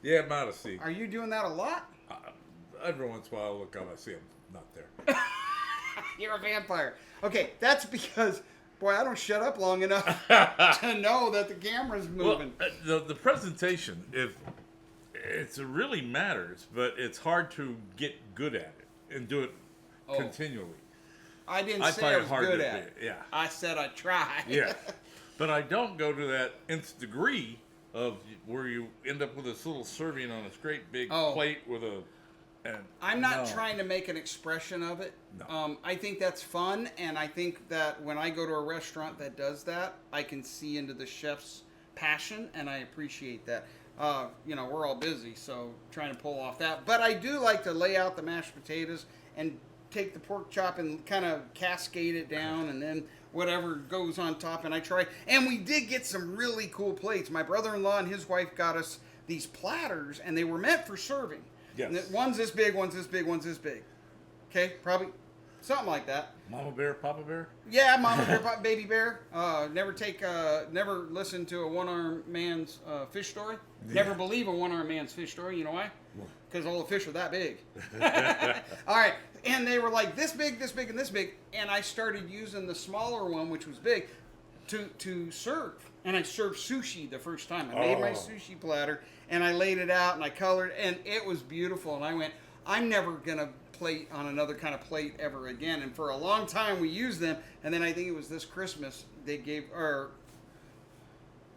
[SPEAKER 2] Yeah, I'm out of seed.
[SPEAKER 1] Are you doing that a lot?
[SPEAKER 2] Every once in a while I look up, I see I'm not there.
[SPEAKER 1] You're a vampire. Okay, that's because, boy, I don't shut up long enough to know that the camera's moving.
[SPEAKER 2] Well, the presentation, it really matters, but it's hard to get good at it and do it continually.
[SPEAKER 1] I didn't say I was good at it.
[SPEAKER 2] Yeah.
[SPEAKER 1] I said I tried.
[SPEAKER 2] Yeah. But I don't go to that nth degree of where you end up with this little serving on this great big plate with a...
[SPEAKER 1] I'm not trying to make an expression of it.
[SPEAKER 2] No.
[SPEAKER 1] I think that's fun, and I think that when I go to a restaurant that does that, I can see into the chef's passion, and I appreciate that. We're all busy, so trying to pull off that. But I do like to lay out the mashed potatoes and take the pork chop and kind of cascade it down, and then whatever goes on top, and I try. And we did get some really cool plates. My brother-in-law and his wife got us these platters, and they were meant for serving.
[SPEAKER 2] Yes.
[SPEAKER 1] One's this big, one's this big, one's this big. Okay, probably something like that.
[SPEAKER 2] Mama bear, Papa bear?
[SPEAKER 1] Yeah, Mama bear, baby bear. Never listen to a one-armed man's fish story. Yeah. Never believe a one-armed man's fish story. You know why? Because all the fish are that big. All right, and they were like this big, this big, and this big, and I started using the smaller one, which was big, to serve. And I served sushi the first time. I made my sushi platter, and I laid it out, and I colored, and it was beautiful. And I went, I'm never going to plate on another kind of plate ever again. And for a long time, we used them. And then I think it was this Christmas, they gave, or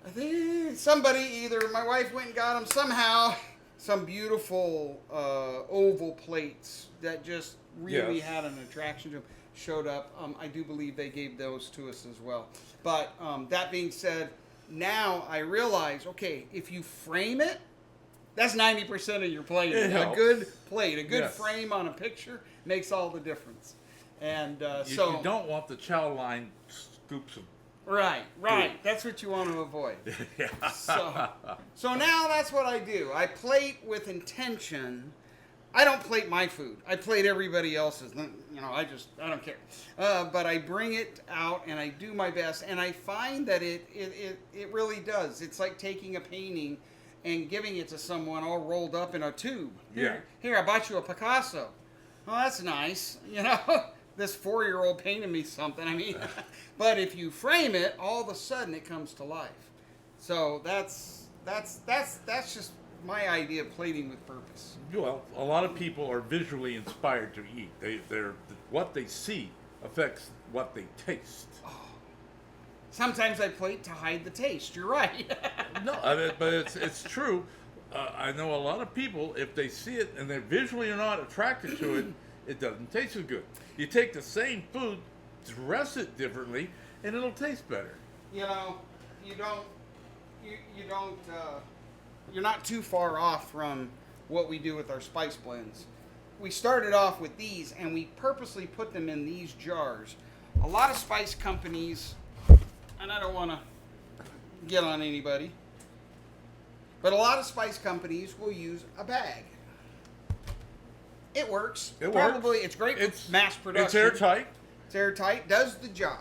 [SPEAKER 1] I think somebody, either my wife went and got them somehow, some beautiful oval plates that just really had an attraction to them. Showed up. I do believe they gave those to us as well. But that being said, now I realize, okay, if you frame it, that's 90% of your plate. A good plate, a good frame on a picture makes all the difference. And
[SPEAKER 2] you don't want the chow line scoops of...
[SPEAKER 1] Right. That's what you want to avoid. So now that's what I do. I plate with intention. I don't plate my food. I plate everybody else's. You know, I don't care. But I bring it out and I do my best, and I find that it really does. It's like taking a painting and giving it to someone all rolled up in a tube. Here, I bought you a Picasso. Well, that's nice. You know, this 4-year-old painted me something. I mean, but if you frame it, all of a sudden it comes to life. So that's just my idea of plating with purpose.
[SPEAKER 2] Well, a lot of people are visually inspired to eat. They're what they see affects what they taste.
[SPEAKER 1] Oh. Sometimes I plate to hide the taste. You're right.
[SPEAKER 2] No, I mean, but it's true. I know a lot of people, if they see it and they're visually not attracted to it, it doesn't taste as good. You take the same food, dress it differently, and it'll taste better.
[SPEAKER 1] You know, you're not too far off from what we do with our spice blends. We started off with these, and we purposely put them in these jars. A lot of spice companies, and I don't want to get on anybody, but a lot of spice companies will use a bag. It works. It's great for mass production.
[SPEAKER 2] It's airtight.
[SPEAKER 1] It's airtight, does the job.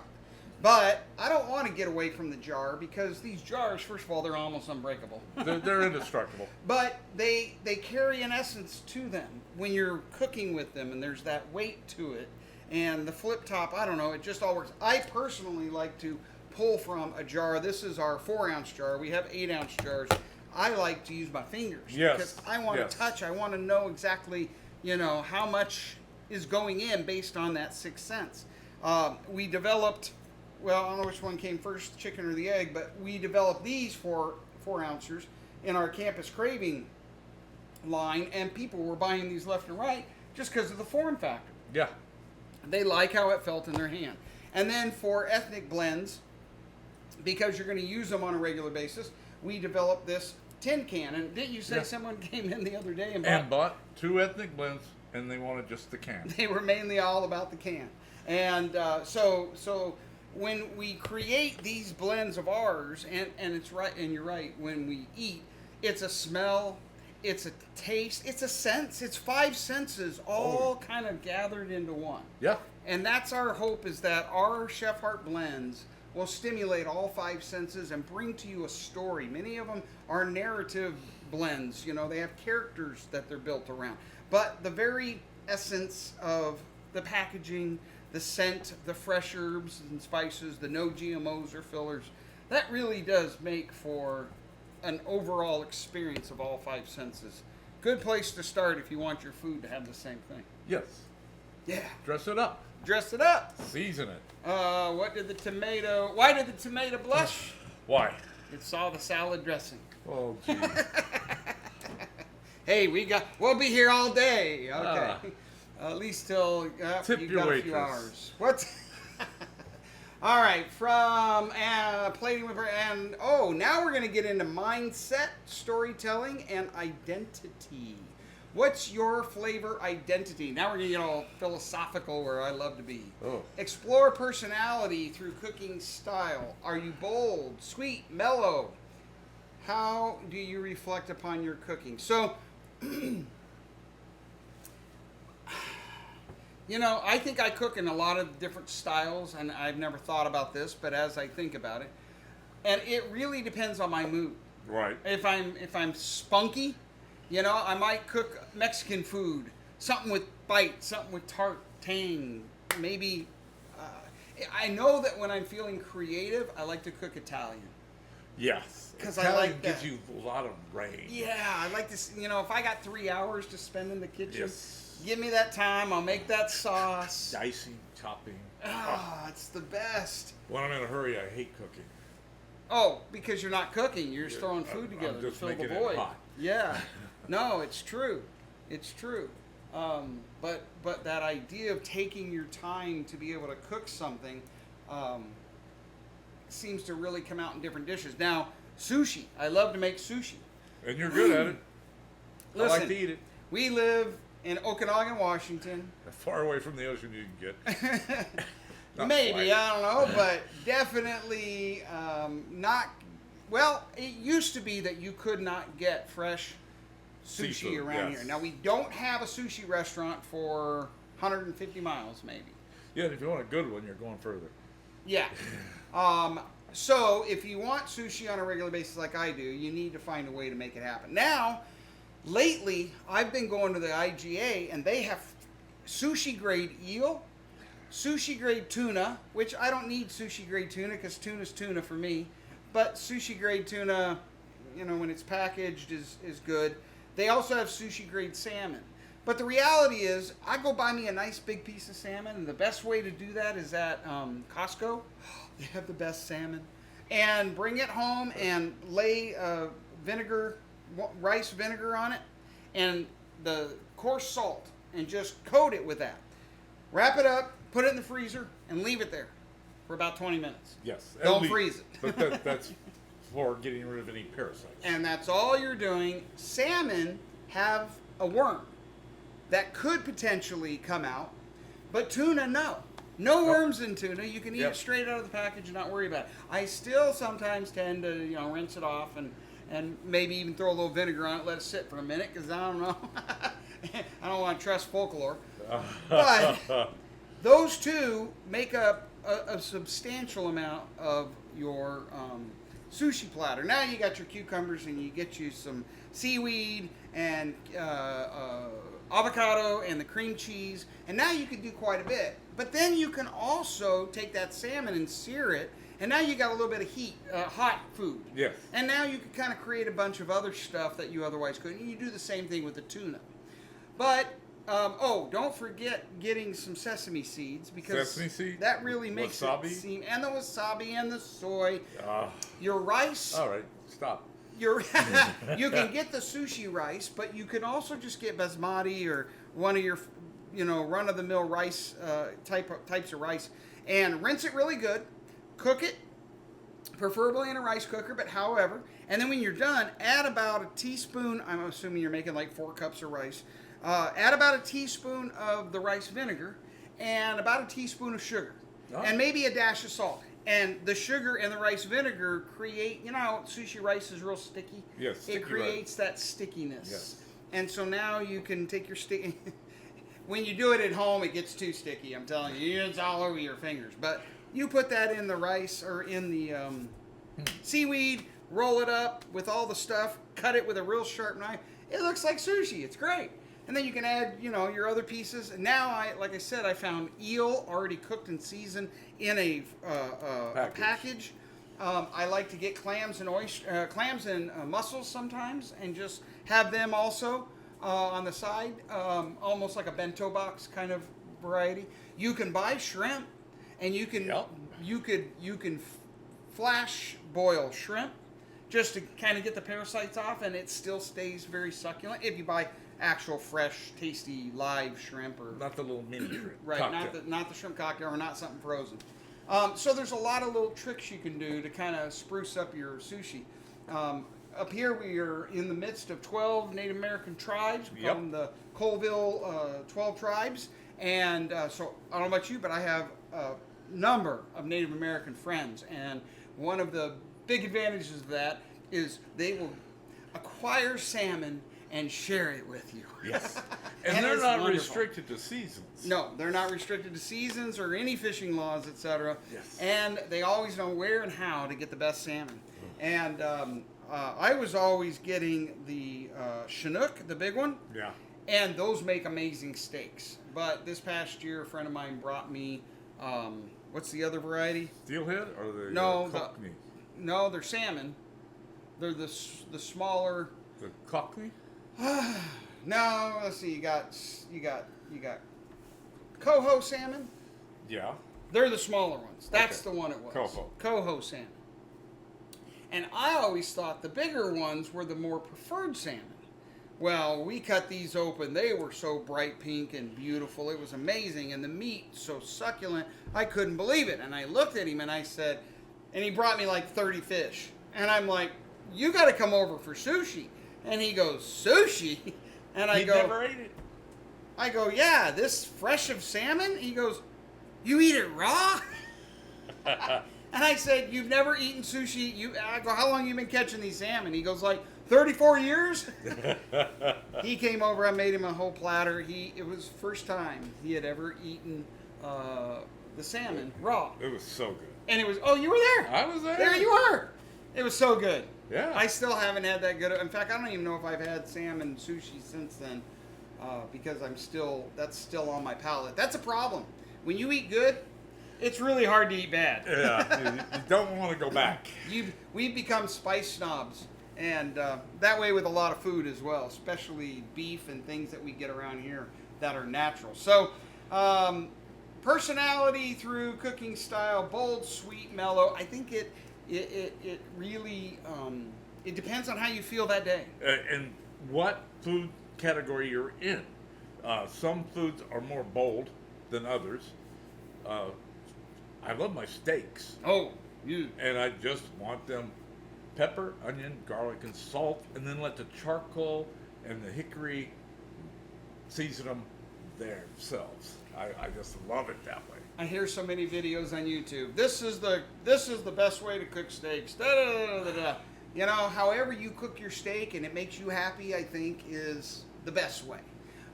[SPEAKER 1] But I don't want to get away from the jar, because these jars, first of all, they're almost unbreakable.
[SPEAKER 2] They're indestructible.
[SPEAKER 1] But they carry an essence to them when you're cooking with them, and there's that weight to it. And the flip top, I don't know, it just all works. I personally like to pull from a jar. This is our 4-ounce jar. We have 8-ounce jars. I like to use my fingers.
[SPEAKER 2] Yes.
[SPEAKER 1] Because I want to touch. I want to know exactly, you know, how much is going in based on that 6th sense. We developed... Well, I don't know which one came first, chicken or the egg, but we developed these for 4-ouncers in our Campus Craving line, and people were buying these left and right just because of the form factor.
[SPEAKER 2] Yeah.
[SPEAKER 1] They like how it felt in their hand. And then for ethnic blends, because you're going to use them on a regular basis, we developed this tin can. And didn't you say someone came in the other day and
[SPEAKER 2] bought 2 ethnic blends, and they wanted just the can?
[SPEAKER 1] They were mainly all about the can. And so when we create these blends of ours, and it's right, and you're right, when we eat, it's a smell, it's a taste, it's a sense, it's 5 senses all kind of gathered into one.
[SPEAKER 2] Yeah.
[SPEAKER 1] And that's our hope, is that our Chef Heart blends will stimulate all 5 senses and bring to you a story. Many of them are narrative blends, you know, they have characters that they're built around. But the very essence of the packaging, the scent, the fresh herbs and spices, the no GMOs or fillers, that really does make for an overall experience of all 5 senses. Good place to start if you want your food to have the same thing.
[SPEAKER 2] Yes.
[SPEAKER 1] Yeah.
[SPEAKER 2] Dress it up.
[SPEAKER 1] Dress it up.
[SPEAKER 2] Season it.
[SPEAKER 1] Why did the tomato blush?
[SPEAKER 2] Why?
[SPEAKER 1] It saw the salad dressing.
[SPEAKER 2] Oh, geez.
[SPEAKER 1] Hey, we'll be here all day. Okay. At least till
[SPEAKER 2] tip
[SPEAKER 1] you've
[SPEAKER 2] your
[SPEAKER 1] got a
[SPEAKER 2] waitress.
[SPEAKER 1] few hours. What? All right, from plating with, and now we're going to get into mindset, storytelling, and identity. What's your flavor identity? Now we're going to get all philosophical, where I love to be.
[SPEAKER 2] Oh.
[SPEAKER 1] Explore personality through cooking style. Are you bold, sweet, mellow? How do you reflect upon your cooking? So, you know, I think I cook in a lot of different styles, and I've never thought about this, but as I think about it, and it really depends on my mood.
[SPEAKER 2] Right.
[SPEAKER 1] If I'm spunky, you know, I might cook Mexican food, something with bite, something with tart, tang, maybe. I know that when I'm feeling creative, I like to cook Italian.
[SPEAKER 2] Yes.
[SPEAKER 1] Because I like that.
[SPEAKER 2] Gives you a lot of range.
[SPEAKER 1] Yeah, I like to, you know, if I got 3 hours to spend in the kitchen,
[SPEAKER 2] Yes.
[SPEAKER 1] give me that time. I'll make that sauce.
[SPEAKER 2] Dicing, chopping.
[SPEAKER 1] It's the best.
[SPEAKER 2] When I'm in a hurry, I hate cooking.
[SPEAKER 1] Oh, because you're not cooking. You're just throwing food together to
[SPEAKER 2] just
[SPEAKER 1] fill the
[SPEAKER 2] making it
[SPEAKER 1] void.
[SPEAKER 2] hot.
[SPEAKER 1] Yeah. No, it's true. It's true. But that idea of taking your time to be able to cook something seems to really come out in different dishes. Now, sushi. I love to make sushi.
[SPEAKER 2] And you're good at it.
[SPEAKER 1] Listen,
[SPEAKER 2] I like to eat it.
[SPEAKER 1] We live in Okanagan, Washington.
[SPEAKER 2] As far away from the ocean you can get.
[SPEAKER 1] Maybe,
[SPEAKER 2] quite.
[SPEAKER 1] I don't know, but definitely not. Well, it used to be that you could not get fresh sushi
[SPEAKER 2] Seafood,
[SPEAKER 1] around
[SPEAKER 2] yes.
[SPEAKER 1] here. Now, we don't have a sushi restaurant for 150 miles, maybe.
[SPEAKER 2] Yeah, and if you want a good one, you're going further.
[SPEAKER 1] Yeah. So, if you want sushi on a regular basis like I do, you need to find a way to make it happen. Now, lately, I've been going to the IGA, and they have sushi grade eel, sushi grade tuna, which I don't need sushi grade tuna because tuna's tuna for me. But sushi grade tuna, when it's packaged, is good. They also have sushi grade salmon. But the reality is, I go buy me a nice big piece of salmon, and the best way to do that is at Costco. They have the best salmon. And bring it home and lay rice vinegar on it, and the coarse salt, and just coat it with that. Wrap it up, put it in the freezer, and leave it there for about 20 minutes.
[SPEAKER 2] Yes.
[SPEAKER 1] Don't freeze it.
[SPEAKER 2] But that's for getting rid of any parasites.
[SPEAKER 1] And that's all you're doing. Salmon have a worm that could potentially come out, but tuna, no. No worms in tuna. You can eat it straight out of the package and not worry about it. I still sometimes tend to, rinse it off and maybe even throw a little vinegar on it, let it sit for a minute, because I don't know. I don't want to trust folklore. But those two make up a substantial amount of your sushi platter. Now you got your cucumbers, and you get you some seaweed and avocado and the cream cheese, and now you can do quite a bit. But then you can also take that salmon and sear it, and now you got a little bit of heat, hot food.
[SPEAKER 2] Yes.
[SPEAKER 1] And now you can kind of create a bunch of other stuff that you otherwise couldn't. And you do the same thing with the tuna. But don't forget getting some sesame seeds, because
[SPEAKER 2] Sesame seeds?
[SPEAKER 1] that really makes
[SPEAKER 2] Wasabi?
[SPEAKER 1] it seem. And the wasabi and the soy. Your rice.
[SPEAKER 2] All right, stop.
[SPEAKER 1] You can get the sushi rice, but you can also just get basmati or one of your, run-of-the-mill rice types of rice, and rinse it really good. Cook it, preferably in a rice cooker, but however. And then when you're done, add about a teaspoon. I'm assuming you're making like 4 cups of rice. Add about a teaspoon of the rice vinegar and about a teaspoon of sugar, and maybe a dash of salt. And the sugar and the rice vinegar create, sushi rice is real sticky.
[SPEAKER 2] Yes, sticky
[SPEAKER 1] it creates that stickiness.
[SPEAKER 2] Yes.
[SPEAKER 1] And so now you can take your sticky. When you do it at home, it gets too sticky. I'm telling you, it's all over your fingers. But you put that in the rice or in the seaweed, roll it up with all the stuff, cut it with a real sharp knife. It looks like sushi. It's great. And then you can add, your other pieces. And now, like I said, I found eel already cooked and seasoned in a package. I like to get clams and mussels sometimes, and just have them also on the side, almost like a bento box kind of variety. You can buy shrimp, and you can flash boil shrimp just to kind of get the parasites off, and it still stays very succulent if you buy actual fresh, tasty, live shrimp, or
[SPEAKER 2] not the little mini shrimp.
[SPEAKER 1] Right,
[SPEAKER 2] cocktail.
[SPEAKER 1] not the shrimp cocktail, or not something frozen. So there's a lot of little tricks you can do to kind of spruce up your sushi. Up here, we are in the midst of 12 Native American tribes. We call them the Colville 12 tribes. And so I don't know about you, but I have a number of Native American friends. And one of the big advantages of that is they will acquire salmon and share it with you.
[SPEAKER 2] Yes. And they're
[SPEAKER 1] it's
[SPEAKER 2] not
[SPEAKER 1] wonderful.
[SPEAKER 2] restricted to seasons.
[SPEAKER 1] No, they're not restricted to seasons or any fishing laws, etc.
[SPEAKER 2] Yes.
[SPEAKER 1] And they always know where and how to get the best salmon. And I was always getting the Chinook, the big one.
[SPEAKER 2] Yeah.
[SPEAKER 1] And those make amazing steaks. But this past year, a friend of mine brought me, what's the other variety?
[SPEAKER 2] Steelhead or the
[SPEAKER 1] No,
[SPEAKER 2] Cockney?
[SPEAKER 1] No, they're salmon. They're the smaller.
[SPEAKER 2] The Cockney?
[SPEAKER 1] No, let's see. You got coho salmon.
[SPEAKER 2] Yeah.
[SPEAKER 1] They're the smaller ones. That's
[SPEAKER 2] Okay.
[SPEAKER 1] the one it was.
[SPEAKER 2] Coho
[SPEAKER 1] salmon. And I always thought the bigger ones were the more preferred salmon. Well, we cut these open. They were so bright pink and beautiful. It was amazing. And the meat so succulent. I couldn't believe it. And I looked at him and I said, and he brought me like 30 fish. And I'm like, you got to come over for sushi. And he goes, sushi? And I go,
[SPEAKER 2] never ate it.
[SPEAKER 1] I go, yeah, this fresh of salmon? He goes, you eat it raw? And I said, you've never eaten sushi? I go, how long you been catching these salmon? He goes, like 34 years. He came over. I made him a whole platter. It was first time he had ever eaten the salmon raw.
[SPEAKER 2] It was so good.
[SPEAKER 1] And it was, oh, you were there.
[SPEAKER 2] I was there.
[SPEAKER 1] There you were. It was so good.
[SPEAKER 2] Yeah.
[SPEAKER 1] I still haven't had that good. In fact, I don't even know if I've had salmon sushi since then, because that's still on my palate. That's a problem. When you eat good, it's really hard to eat bad.
[SPEAKER 2] Yeah, you don't want to go back.
[SPEAKER 1] We've become spice snobs, and that way with a lot of food as well, especially beef and things that we get around here that are natural. So, personality through cooking style, bold, sweet, mellow. I think it really it depends on how you feel that day.
[SPEAKER 2] And what food category you're in. Some foods are more bold than others. I love my steaks.
[SPEAKER 1] Oh, you.
[SPEAKER 2] And I just want them pepper, onion, garlic, and salt, and then let the charcoal and the hickory season them themselves. I just love it that way.
[SPEAKER 1] I hear so many videos on YouTube. This is the best way to cook steaks. Da, da, da, da, da. You know, however you cook your steak and it makes you happy, I think is the best way.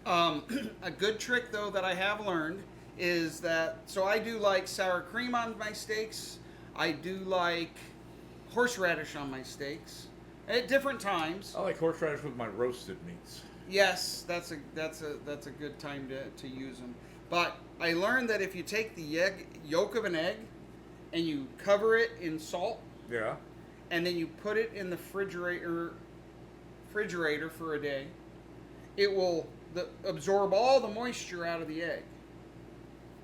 [SPEAKER 1] A good trick though that I have learned is that, so I do like sour cream on my steaks. I do like horseradish on my steaks at different times.
[SPEAKER 2] I like horseradish with my roasted meats.
[SPEAKER 1] Yes, that's a good time to use them. But I learned that if you take the yolk of an egg and you cover it in salt,
[SPEAKER 2] Yeah.
[SPEAKER 1] and then you put it in the refrigerator for a day, it will absorb all the moisture out of the egg.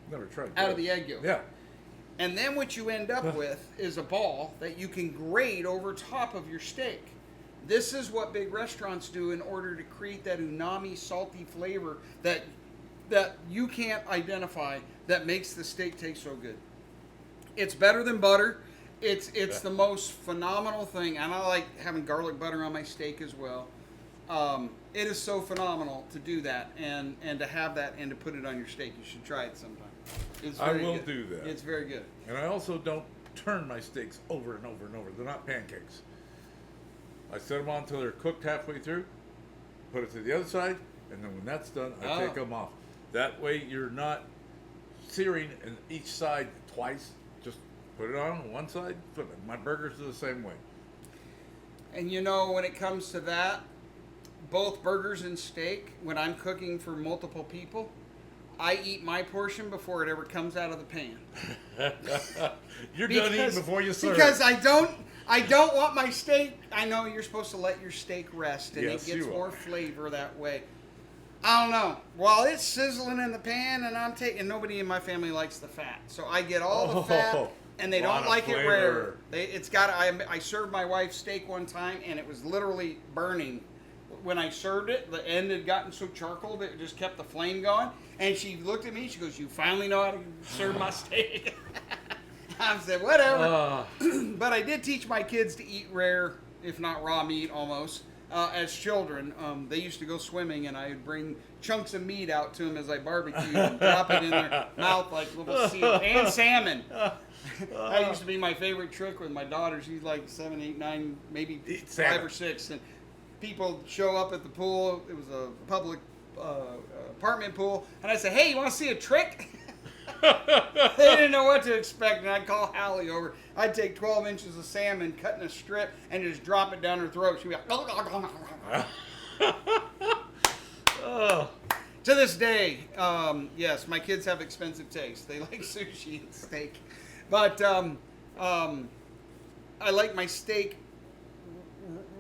[SPEAKER 2] Never tried
[SPEAKER 1] Out of the egg yolk.
[SPEAKER 2] Yeah.
[SPEAKER 1] And then what you end up with is a ball that you can grate over top of your steak. This is what big restaurants do in order to create that umami, salty flavor that you can't identify that makes the steak taste so good. It's better than butter. It's the most phenomenal thing, and I like having garlic butter on my steak as well. It is so phenomenal to do that and to have that and to put it on your steak. You should try it sometime. It's
[SPEAKER 2] I
[SPEAKER 1] very
[SPEAKER 2] will
[SPEAKER 1] good.
[SPEAKER 2] do that.
[SPEAKER 1] It's very good.
[SPEAKER 2] And I also don't turn my steaks over and over and over. They're not pancakes. I set them on until they're cooked halfway through, put it to the other side, and then when that's done, I take them off. That way you're not searing in each side twice. Just put it on one side, flip it. My burgers are the same way.
[SPEAKER 1] And you know, when it comes to that, both burgers and steak, when I'm cooking for multiple people, I eat my portion before it ever comes out of the pan.
[SPEAKER 2] You're done eating before you serve.
[SPEAKER 1] Because I don't want my steak. I know you're supposed to let your steak rest, and
[SPEAKER 2] Yes,
[SPEAKER 1] it gets
[SPEAKER 2] you
[SPEAKER 1] more
[SPEAKER 2] are.
[SPEAKER 1] flavor that way. I don't know. While it's sizzling in the pan, and I'm taking, nobody in my family likes the fat, so I get all the fat, and they
[SPEAKER 2] lot
[SPEAKER 1] don't
[SPEAKER 2] of
[SPEAKER 1] like it rare.
[SPEAKER 2] flavor.
[SPEAKER 1] I served my wife steak one time, and it was literally burning. When I served it, the end had gotten so charcoal that it just kept the flame going. And she looked at me. She goes, "You finally know how to serve my steak." I said, "Whatever." But I did teach my kids to eat rare, if not raw meat, almost. As children, they used to go swimming, and I would bring chunks of meat out to them as I barbecued and drop it in their mouth like little seals. And salmon. That used to be my favorite trick with my daughter. She's like 7, 8, 9, maybe 5 or 6. And people show up at the pool. It was a public apartment pool. And I said, "Hey, you want to see a trick?" They didn't know what to expect, and I'd call Hallie over. I'd take 12 inches of salmon, cut in a strip, and just drop it down her throat. She'd be like,
[SPEAKER 2] Oh.
[SPEAKER 1] To this day, yes, my kids have expensive taste. They like sushi and steak. But I like my steak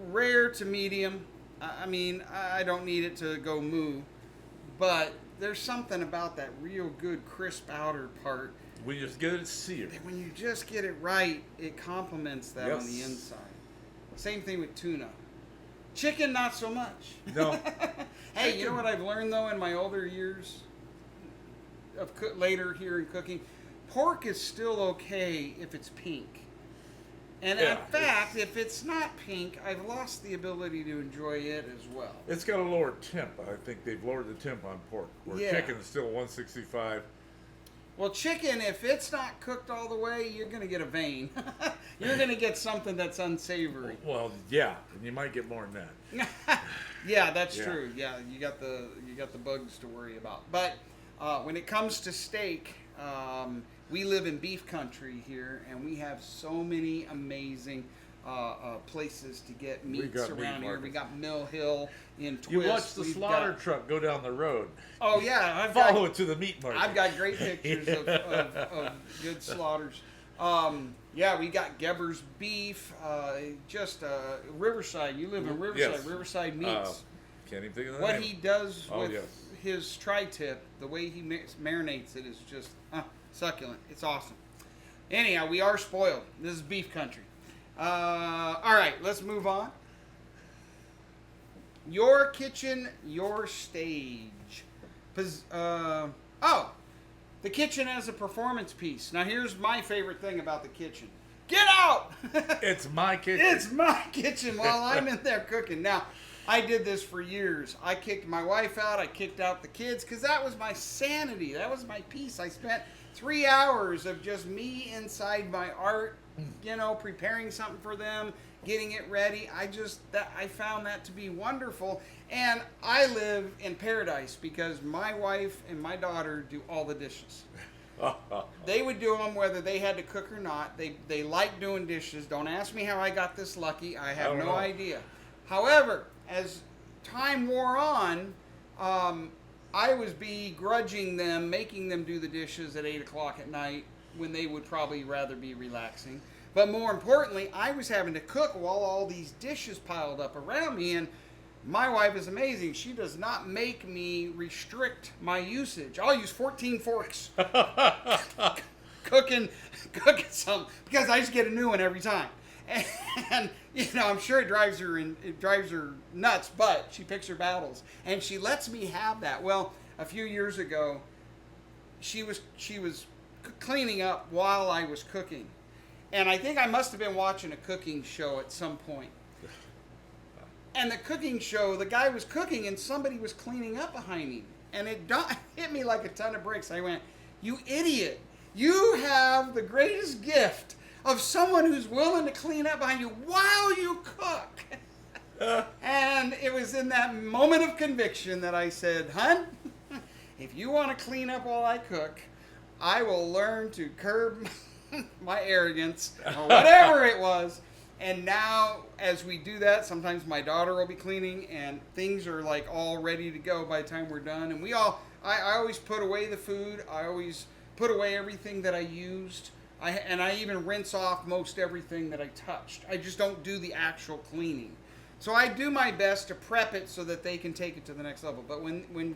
[SPEAKER 1] rare to medium. I mean, I don't need it to go moo. But there's something about that real good crisp outer part.
[SPEAKER 2] We just get it seared.
[SPEAKER 1] When you just get it right, it complements that on the
[SPEAKER 2] Yes.
[SPEAKER 1] inside. Same thing with tuna. Chicken, not so much.
[SPEAKER 2] No.
[SPEAKER 1] Hey, you know what I've learned though in my older years of later here in cooking? Pork is still okay if it's pink. And
[SPEAKER 2] Yeah,
[SPEAKER 1] in fact, if it's not pink, I've lost the ability to enjoy it as well.
[SPEAKER 2] It's got a lower temp. I think they've lowered the temp on pork. Where
[SPEAKER 1] Yeah.
[SPEAKER 2] chicken is still 165.
[SPEAKER 1] Well, chicken, if it's not cooked all the way, you're going to get a vein. You're going to get something that's unsavory.
[SPEAKER 2] Well, yeah, and you might get more than that.
[SPEAKER 1] Yeah, that's true. Yeah, you got the bugs to worry about. But when it comes to steak, we live in beef country here, and we have so many amazing places to get meats around here. We got Mill Hill in Twist.
[SPEAKER 2] You watch the slaughter truck go down the road.
[SPEAKER 1] Oh yeah,
[SPEAKER 2] Follow it to the meat market.
[SPEAKER 1] I've got great pictures of good slaughters. Yeah, we got Geber's beef. Riverside. You live in Riverside.
[SPEAKER 2] Yes.
[SPEAKER 1] Riverside Meats.
[SPEAKER 2] Can't even think of the
[SPEAKER 1] What
[SPEAKER 2] name.
[SPEAKER 1] he does with his tri-tip, the way he marinates it is just succulent. It's awesome. Anyhow, we are spoiled. This is beef country. All right, let's move on. Your kitchen, your stage. The kitchen as a performance piece. Now, here's my favorite thing about the kitchen. Get out!
[SPEAKER 2] It's my kitchen.
[SPEAKER 1] It's my kitchen while I'm in there cooking. Now, I did this for years. I kicked my wife out. I kicked out the kids because that was my sanity. That was my peace. I spent 3 hours of just me inside my art, preparing something for them, getting it ready. I found that to be wonderful. And I live in paradise because my wife and my daughter do all the dishes. They would do them whether they had to cook or not. They like doing dishes. Don't ask me how I got this lucky. I have no idea. However, as time wore on, I was begrudging them, making them do the dishes at 8 o'clock at night when they would probably rather be relaxing. But more importantly, I was having to cook while all these dishes piled up around me. And my wife is amazing. She does not make me restrict my usage. I'll use 14 forks cooking some because I just get a new one every time. And I'm sure it drives her nuts, but she picks her battles and she lets me have that. Well, a few years ago, she was cleaning up while I was cooking, and I think I must have been watching a cooking show at some point. And the cooking show, the guy was cooking and somebody was cleaning up behind him, and it hit me like a ton of bricks. I went, "You idiot! You have the greatest gift of someone who's willing to clean up behind you while you cook." And it was in that moment of conviction that I said, "Hun, if you want to clean up while I cook, I will learn to curb my arrogance," or whatever it was. And now, as we do that, sometimes my daughter will be cleaning, and things are like all ready to go by the time we're done. And I always put away the food. I always put away everything that I used. I even rinse off most everything that I touched. I just don't do the actual cleaning. So I do my best to prep it so that they can take it to the next level. But when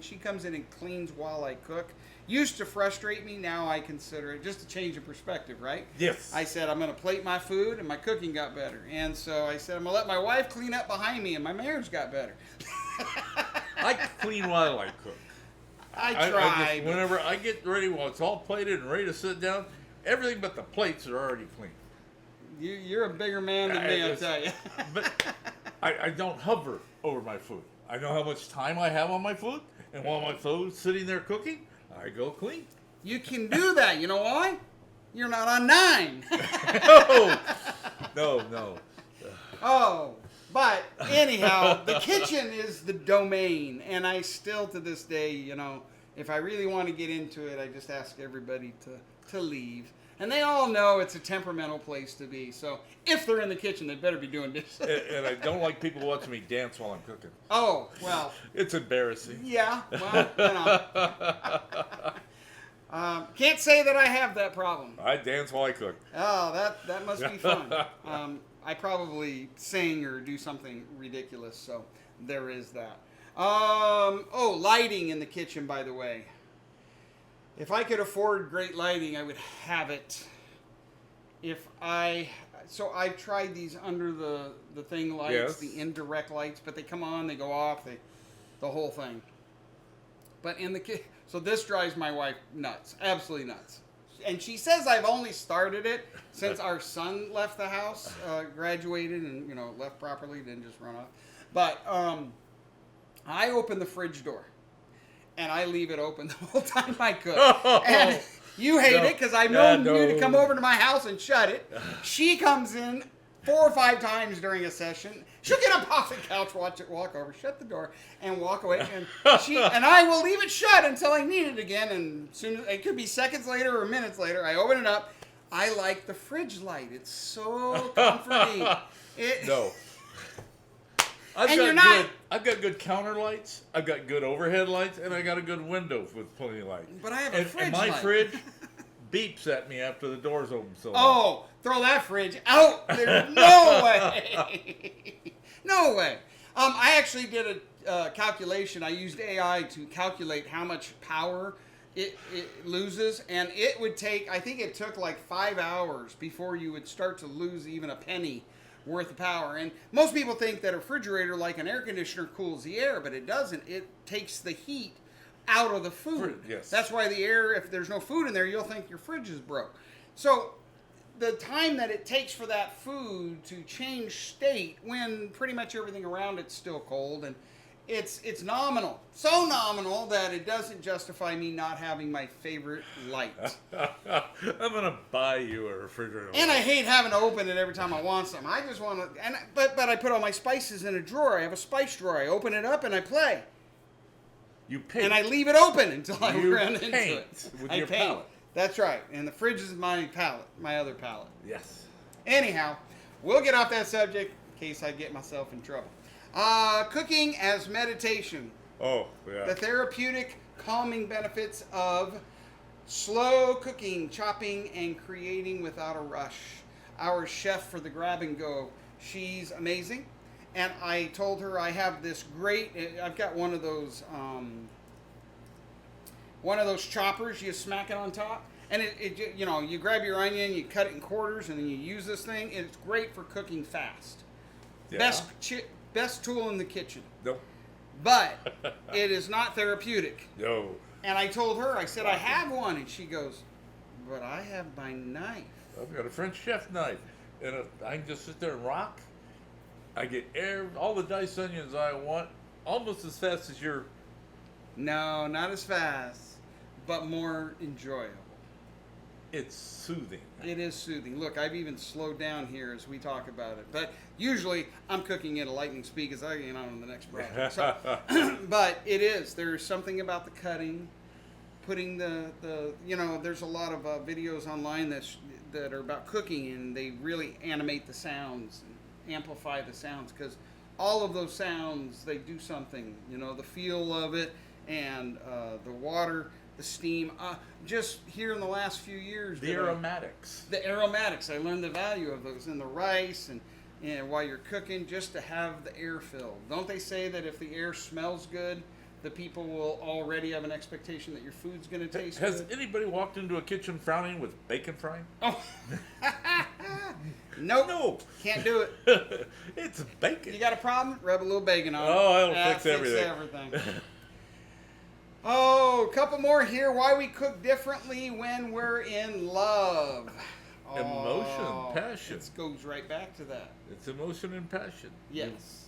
[SPEAKER 1] she comes in and cleans while I cook, used to frustrate me. Now I consider it just a change of perspective, right?
[SPEAKER 2] Yes.
[SPEAKER 1] I said I'm going to plate my food, and my cooking got better. And so I said I'm going to let my wife clean up behind me, and my marriage got better.
[SPEAKER 2] I clean while I cook.
[SPEAKER 1] I try.
[SPEAKER 2] Whenever I get ready, while it's all plated and ready to sit down, everything but the plates are already clean.
[SPEAKER 1] You're a bigger man than me, I'll tell you.
[SPEAKER 2] But I don't hover over my food. I know how much time I have on my food, and while my food's sitting there cooking, I go clean.
[SPEAKER 1] You can do that. You know why? You're not on 9.
[SPEAKER 2] No.
[SPEAKER 1] Oh, but anyhow, the kitchen is the domain, and I still, to this day, if I really want to get into it, I just ask everybody to leave. And they all know it's a temperamental place to be. So if they're in the kitchen, they better be doing dishes.
[SPEAKER 2] And I don't like people watching me dance while I'm cooking.
[SPEAKER 1] Oh, well.
[SPEAKER 2] It's embarrassing.
[SPEAKER 1] Yeah, well, can't say that I have that problem.
[SPEAKER 2] I dance while I cook.
[SPEAKER 1] Oh, that must be fun. I probably sing or do something ridiculous, so there is that. Lighting in the kitchen, by the way. If I could afford great lighting, I would have it. So I've tried these under the thing lights,
[SPEAKER 2] yes.
[SPEAKER 1] The indirect lights, but they come on, they go off, the whole thing. But so this drives my wife nuts, absolutely nuts. And she says I've only started it since our son left the house, graduated and left properly, didn't just run off. But I opened the fridge door. and I leave it open the whole time I cook.
[SPEAKER 2] Oh,
[SPEAKER 1] And you hate it because I've known you to come over to my house and shut it. She comes in 4 or 5 times during a session. She'll get up off the couch, watch it, walk over, shut the door, and walk away. And I will leave it shut until I need it again. And soon it could be seconds later or minutes later. I open it up. I like the fridge light. It's so comforting.
[SPEAKER 2] No. I've got good counter lights. I've got good overhead lights, and I got a good window with plenty of light.
[SPEAKER 1] But I have a fridge
[SPEAKER 2] and my
[SPEAKER 1] light.
[SPEAKER 2] fridge beeps at me after the door's open. So
[SPEAKER 1] oh, throw that fridge out! There's no way. No way. I actually did a calculation. I used AI to calculate how much power it loses, and it would take. I think it took like 5 hours before you would start to lose even a penny worth of power. And most people think that a refrigerator, like an air conditioner, cools the air, but it doesn't. It takes the heat out of the food.
[SPEAKER 2] Yes.
[SPEAKER 1] That's why the air, if there's no food in there, you'll think your fridge is broke. So the time that it takes for that food to change state when pretty much everything around it's still cold, and it's nominal. So nominal that it doesn't justify me not having my favorite light.
[SPEAKER 2] I'm gonna buy you a refrigerator.
[SPEAKER 1] And I hate having to open it every time I want some. I just want to, but I put all my spices in a drawer. I have a spice drawer. I open it up and I play.
[SPEAKER 2] You paint.
[SPEAKER 1] And I leave it open until I
[SPEAKER 2] You
[SPEAKER 1] run into
[SPEAKER 2] paint
[SPEAKER 1] it.
[SPEAKER 2] with
[SPEAKER 1] I
[SPEAKER 2] your
[SPEAKER 1] paint.
[SPEAKER 2] palette.
[SPEAKER 1] That's right. And the fridge is my palette, my other palette.
[SPEAKER 2] Yes.
[SPEAKER 1] Anyhow, we'll get off that subject in case I get myself in trouble. Cooking as meditation.
[SPEAKER 2] Oh, yeah.
[SPEAKER 1] The therapeutic calming benefits of slow cooking, chopping, and creating without a rush. Our chef for the grab and go, she's amazing. And I told her I have this great, I've got one of those choppers, you smack it on top. And you grab your onion, you cut it in quarters, and then you use this thing. It's great for cooking fast.
[SPEAKER 2] Yeah.
[SPEAKER 1] Best tool in the kitchen.
[SPEAKER 2] Nope.
[SPEAKER 1] But it is not therapeutic.
[SPEAKER 2] No.
[SPEAKER 1] And I told her, I said, I have one. And she goes, but I have my knife.
[SPEAKER 2] I've got a French chef knife, and I can just sit there and rock. I get all the diced onions I want, almost as fast as your.
[SPEAKER 1] No, not as fast, but more enjoyable.
[SPEAKER 2] It's soothing.
[SPEAKER 1] It is soothing. Look, I've even slowed down here as we talk about it. But usually I'm cooking at a lightning speed because I get on to the next project. So, but it is. There's something about the cutting, putting there's a lot of videos online that are about cooking, and they really animate the sounds and amplify the sounds, because all of those sounds, they do something. The feel of it, and the water, the steam. Just here in the last few years.
[SPEAKER 2] The aromatics.
[SPEAKER 1] The aromatics. I learned the value of those in the rice, and while you're cooking, just to have the air filled. Don't they say that if the air smells good, the people will already have an expectation that your food's going to taste
[SPEAKER 2] Has
[SPEAKER 1] good?
[SPEAKER 2] anybody walked into a kitchen frowning with bacon frying?
[SPEAKER 1] Oh. Nope.
[SPEAKER 2] No.
[SPEAKER 1] Can't do it.
[SPEAKER 2] It's bacon.
[SPEAKER 1] You got a problem? Rub a little bacon on it.
[SPEAKER 2] Oh, that'll
[SPEAKER 1] That
[SPEAKER 2] fix everything.
[SPEAKER 1] Oh, a couple more here. Why we cook differently when we're in love.
[SPEAKER 2] Emotion, passion.
[SPEAKER 1] It goes right back to that.
[SPEAKER 2] It's emotion and passion.
[SPEAKER 1] Yes.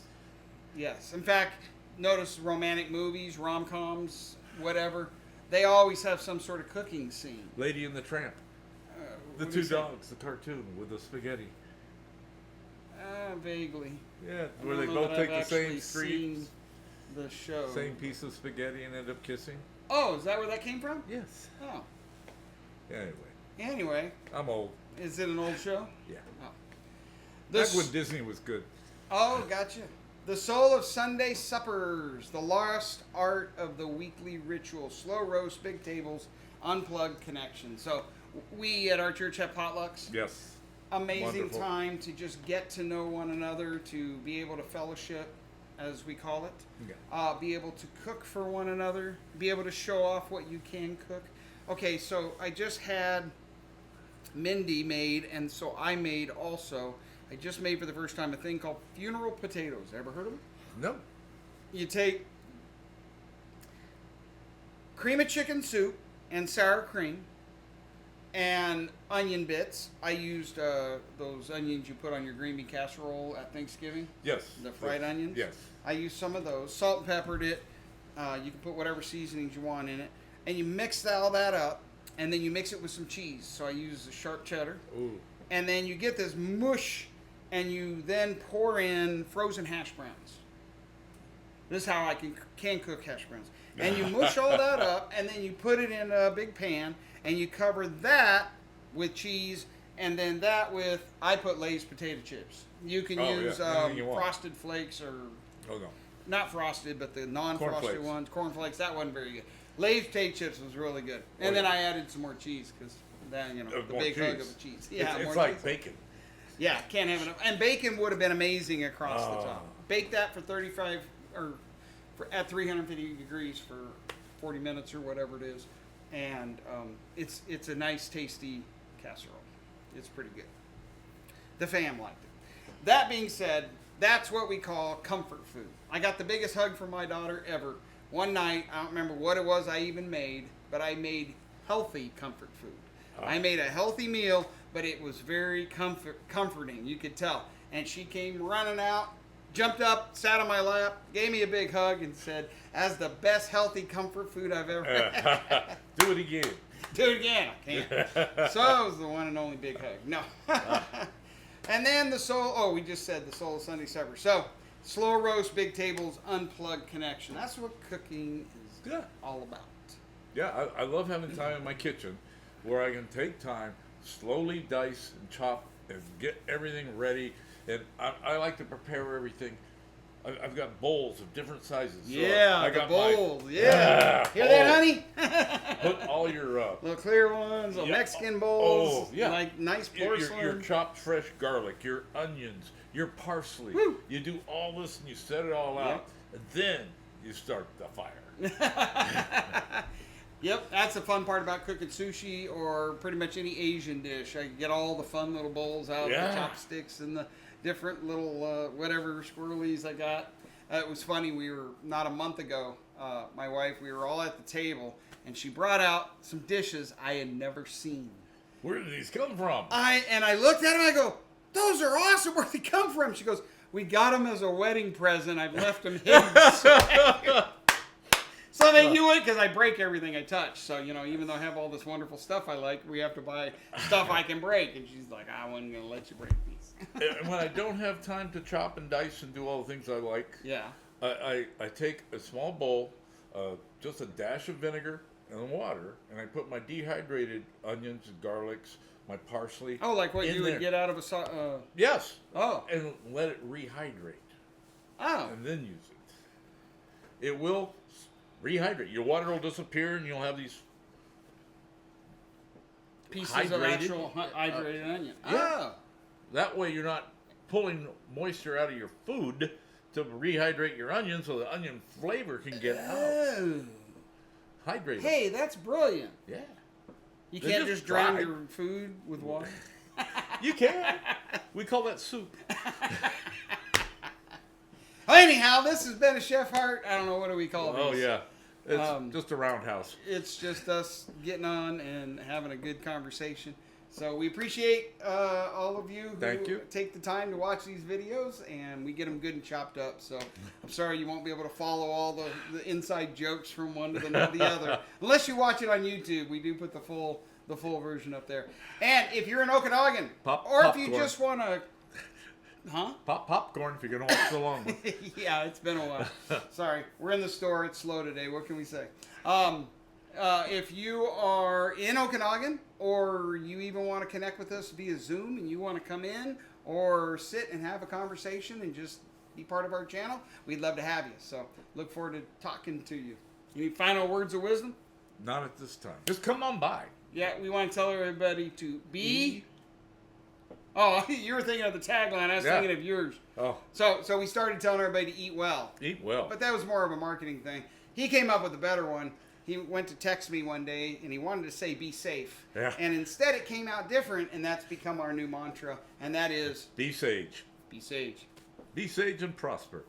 [SPEAKER 1] Yes. In fact, notice romantic movies, rom-coms, whatever, they always have some sort of cooking scene.
[SPEAKER 2] Lady and the Tramp. The
[SPEAKER 1] What do
[SPEAKER 2] two
[SPEAKER 1] you say?
[SPEAKER 2] dogs, the cartoon with the spaghetti.
[SPEAKER 1] Vaguely.
[SPEAKER 2] Yeah,
[SPEAKER 1] I
[SPEAKER 2] where they
[SPEAKER 1] don't know
[SPEAKER 2] both
[SPEAKER 1] that
[SPEAKER 2] take
[SPEAKER 1] I've
[SPEAKER 2] the same
[SPEAKER 1] actually
[SPEAKER 2] streets,
[SPEAKER 1] seen the show.
[SPEAKER 2] same piece of spaghetti, and end up kissing.
[SPEAKER 1] Oh, is that where that came from?
[SPEAKER 2] Yes.
[SPEAKER 1] Oh.
[SPEAKER 2] Anyway, I'm old.
[SPEAKER 1] Is it an old show?
[SPEAKER 2] Yeah.
[SPEAKER 1] Oh.
[SPEAKER 2] Back when Disney was good.
[SPEAKER 1] Oh, gotcha. The Soul of Sunday Suppers, the lost art of the weekly ritual, slow roast, big tables, unplugged connection. So we at our church have potlucks.
[SPEAKER 2] Yes.
[SPEAKER 1] Amazing
[SPEAKER 2] Wonderful.
[SPEAKER 1] time to just get to know one another, to be able to fellowship, as we call it.
[SPEAKER 2] Yeah.
[SPEAKER 1] Be able to cook for one another, be able to show off what you can cook. Okay, so I just had Mindy made, and so I made also. I just made for the first time a thing called funeral potatoes. Ever heard of them?
[SPEAKER 2] No.
[SPEAKER 1] You take cream of chicken soup and sour cream and onion bits. I used those onions you put on your green bean casserole at Thanksgiving.
[SPEAKER 2] Yes.
[SPEAKER 1] The fried onions?
[SPEAKER 2] Yes.
[SPEAKER 1] I used some of those. Salt and peppered it. You can put whatever seasonings you want in it, and you mix all that up, and then you mix it with some cheese. So I use the sharp cheddar.
[SPEAKER 2] Ooh.
[SPEAKER 1] And then you get this mush, and you then pour in frozen hash browns. This is how I can cook hash browns. And you mush all that up, and then you put it in a big pan, and you cover that with cheese, and then that with, I put Lay's potato chips. You can use Frosted Flakes or, not frosted, but the non-frosted ones, corn flakes. That wasn't very good. Lay's potato chips was really good. And then I added some more cheese because that, the big hug of the cheese. Yeah,
[SPEAKER 2] it's like bacon.
[SPEAKER 1] Yeah, can't have enough. And bacon would have been amazing across the top. Bake that for 35 or at 350 degrees for 40 minutes or whatever it is, and it's a nice, tasty casserole. It's pretty good. The fam liked it. That being said, that's what we call comfort food. I got the biggest hug from my daughter ever. One night, I don't remember what it was I even made, but I made healthy comfort food. I made a healthy meal, but it was very comforting. You could tell. And she came running out, jumped up, sat on my lap, gave me a big hug, and said, "That's the best healthy comfort food I've ever had."
[SPEAKER 2] Do it again.
[SPEAKER 1] Do it again. I can't. So it was the one and only big hug. No. And then we just said the Soul of Sunday Supper. So, slow roast, big tables, unplugged connection. That's what cooking is all about.
[SPEAKER 2] Yeah, I love having time in my kitchen where I can take time, slowly dice and chop and get everything ready. And I like to prepare everything. I've got bowls of different sizes.
[SPEAKER 1] Yeah, I got bowls. Hear that, honey?
[SPEAKER 2] Put all your
[SPEAKER 1] little clear ones, little Mexican bowls.
[SPEAKER 2] Oh, yeah.
[SPEAKER 1] Like nice porcelain.
[SPEAKER 2] Your chopped fresh garlic, your onions, your parsley.
[SPEAKER 1] Woo.
[SPEAKER 2] You do all this and you set it all out. And then you start the fire.
[SPEAKER 1] Yep, that's the fun part about cooking sushi or pretty much any Asian dish. I get all the fun little bowls out, the chopsticks and the different little whatever squirrelies I got. It was funny, we were, not a month ago, my wife, we were all at the table, and she brought out some dishes I had never seen.
[SPEAKER 2] Where did these come from?
[SPEAKER 1] I looked at them, I go, "Those are awesome, where'd they come from?" She goes, "We got them as a wedding present, I've left them hidden." So they knew it because I break everything I touch. So, even though I have all this wonderful stuff I like, we have to buy stuff I can break. And she's like, "I wasn't going to let you break these."
[SPEAKER 2] And when I don't have time to chop and dice and do all the things I like, I take a small bowl, just a dash of vinegar and water, and I put my dehydrated onions and garlics, my parsley.
[SPEAKER 1] Oh, like what you would get out of a...
[SPEAKER 2] Yes.
[SPEAKER 1] Oh.
[SPEAKER 2] And let it rehydrate.
[SPEAKER 1] Oh.
[SPEAKER 2] And then use it. It will rehydrate. Your water will disappear, and you'll have these
[SPEAKER 1] pieces of actual hydrated onion.
[SPEAKER 2] Yeah. That way you're not pulling moisture out of your food to rehydrate your onion so the onion flavor can get out. Hydrate.
[SPEAKER 1] Hey, that's brilliant.
[SPEAKER 2] Yeah.
[SPEAKER 1] You can't just drown your food with water?
[SPEAKER 2] You can. We call that soup.
[SPEAKER 1] Anyhow, this has been a Chef Heart. I don't know, what do we call these?
[SPEAKER 2] Oh, yeah. It's just a roundhouse.
[SPEAKER 1] It's just us getting on and having a good conversation. So we appreciate all of you who take the time to watch these videos, and we get them good and chopped up. So I'm sorry you won't be able to follow all the inside jokes from one to the other. Unless you watch it on YouTube. We do put the full version up there. And if you're in Okanagan, if you just want to...
[SPEAKER 2] Pop popcorn if you're going to watch the long one.
[SPEAKER 1] Yeah, it's been a while. Sorry. We're in the store. It's slow today. What can we say? If you are in Okanagan, or you even want to connect with us via Zoom and you want to come in or sit and have a conversation and just be part of our channel, we'd love to have you. So look forward to talking to you. Any final words of wisdom?
[SPEAKER 2] Not at this time. Just come on by.
[SPEAKER 1] Yeah, we want to tell everybody to be... Oh, you were thinking of the tagline. I was thinking of yours.
[SPEAKER 2] Oh.
[SPEAKER 1] So we started telling everybody to eat well.
[SPEAKER 2] Eat well.
[SPEAKER 1] But that was more of a marketing thing. He came up with a better one. He went to text me one day, and he wanted to say, "Be safe."
[SPEAKER 2] Yeah.
[SPEAKER 1] And instead it came out different, and that's become our new mantra, and that is...
[SPEAKER 2] Be sage.
[SPEAKER 1] Be sage.
[SPEAKER 2] Be sage and prosper.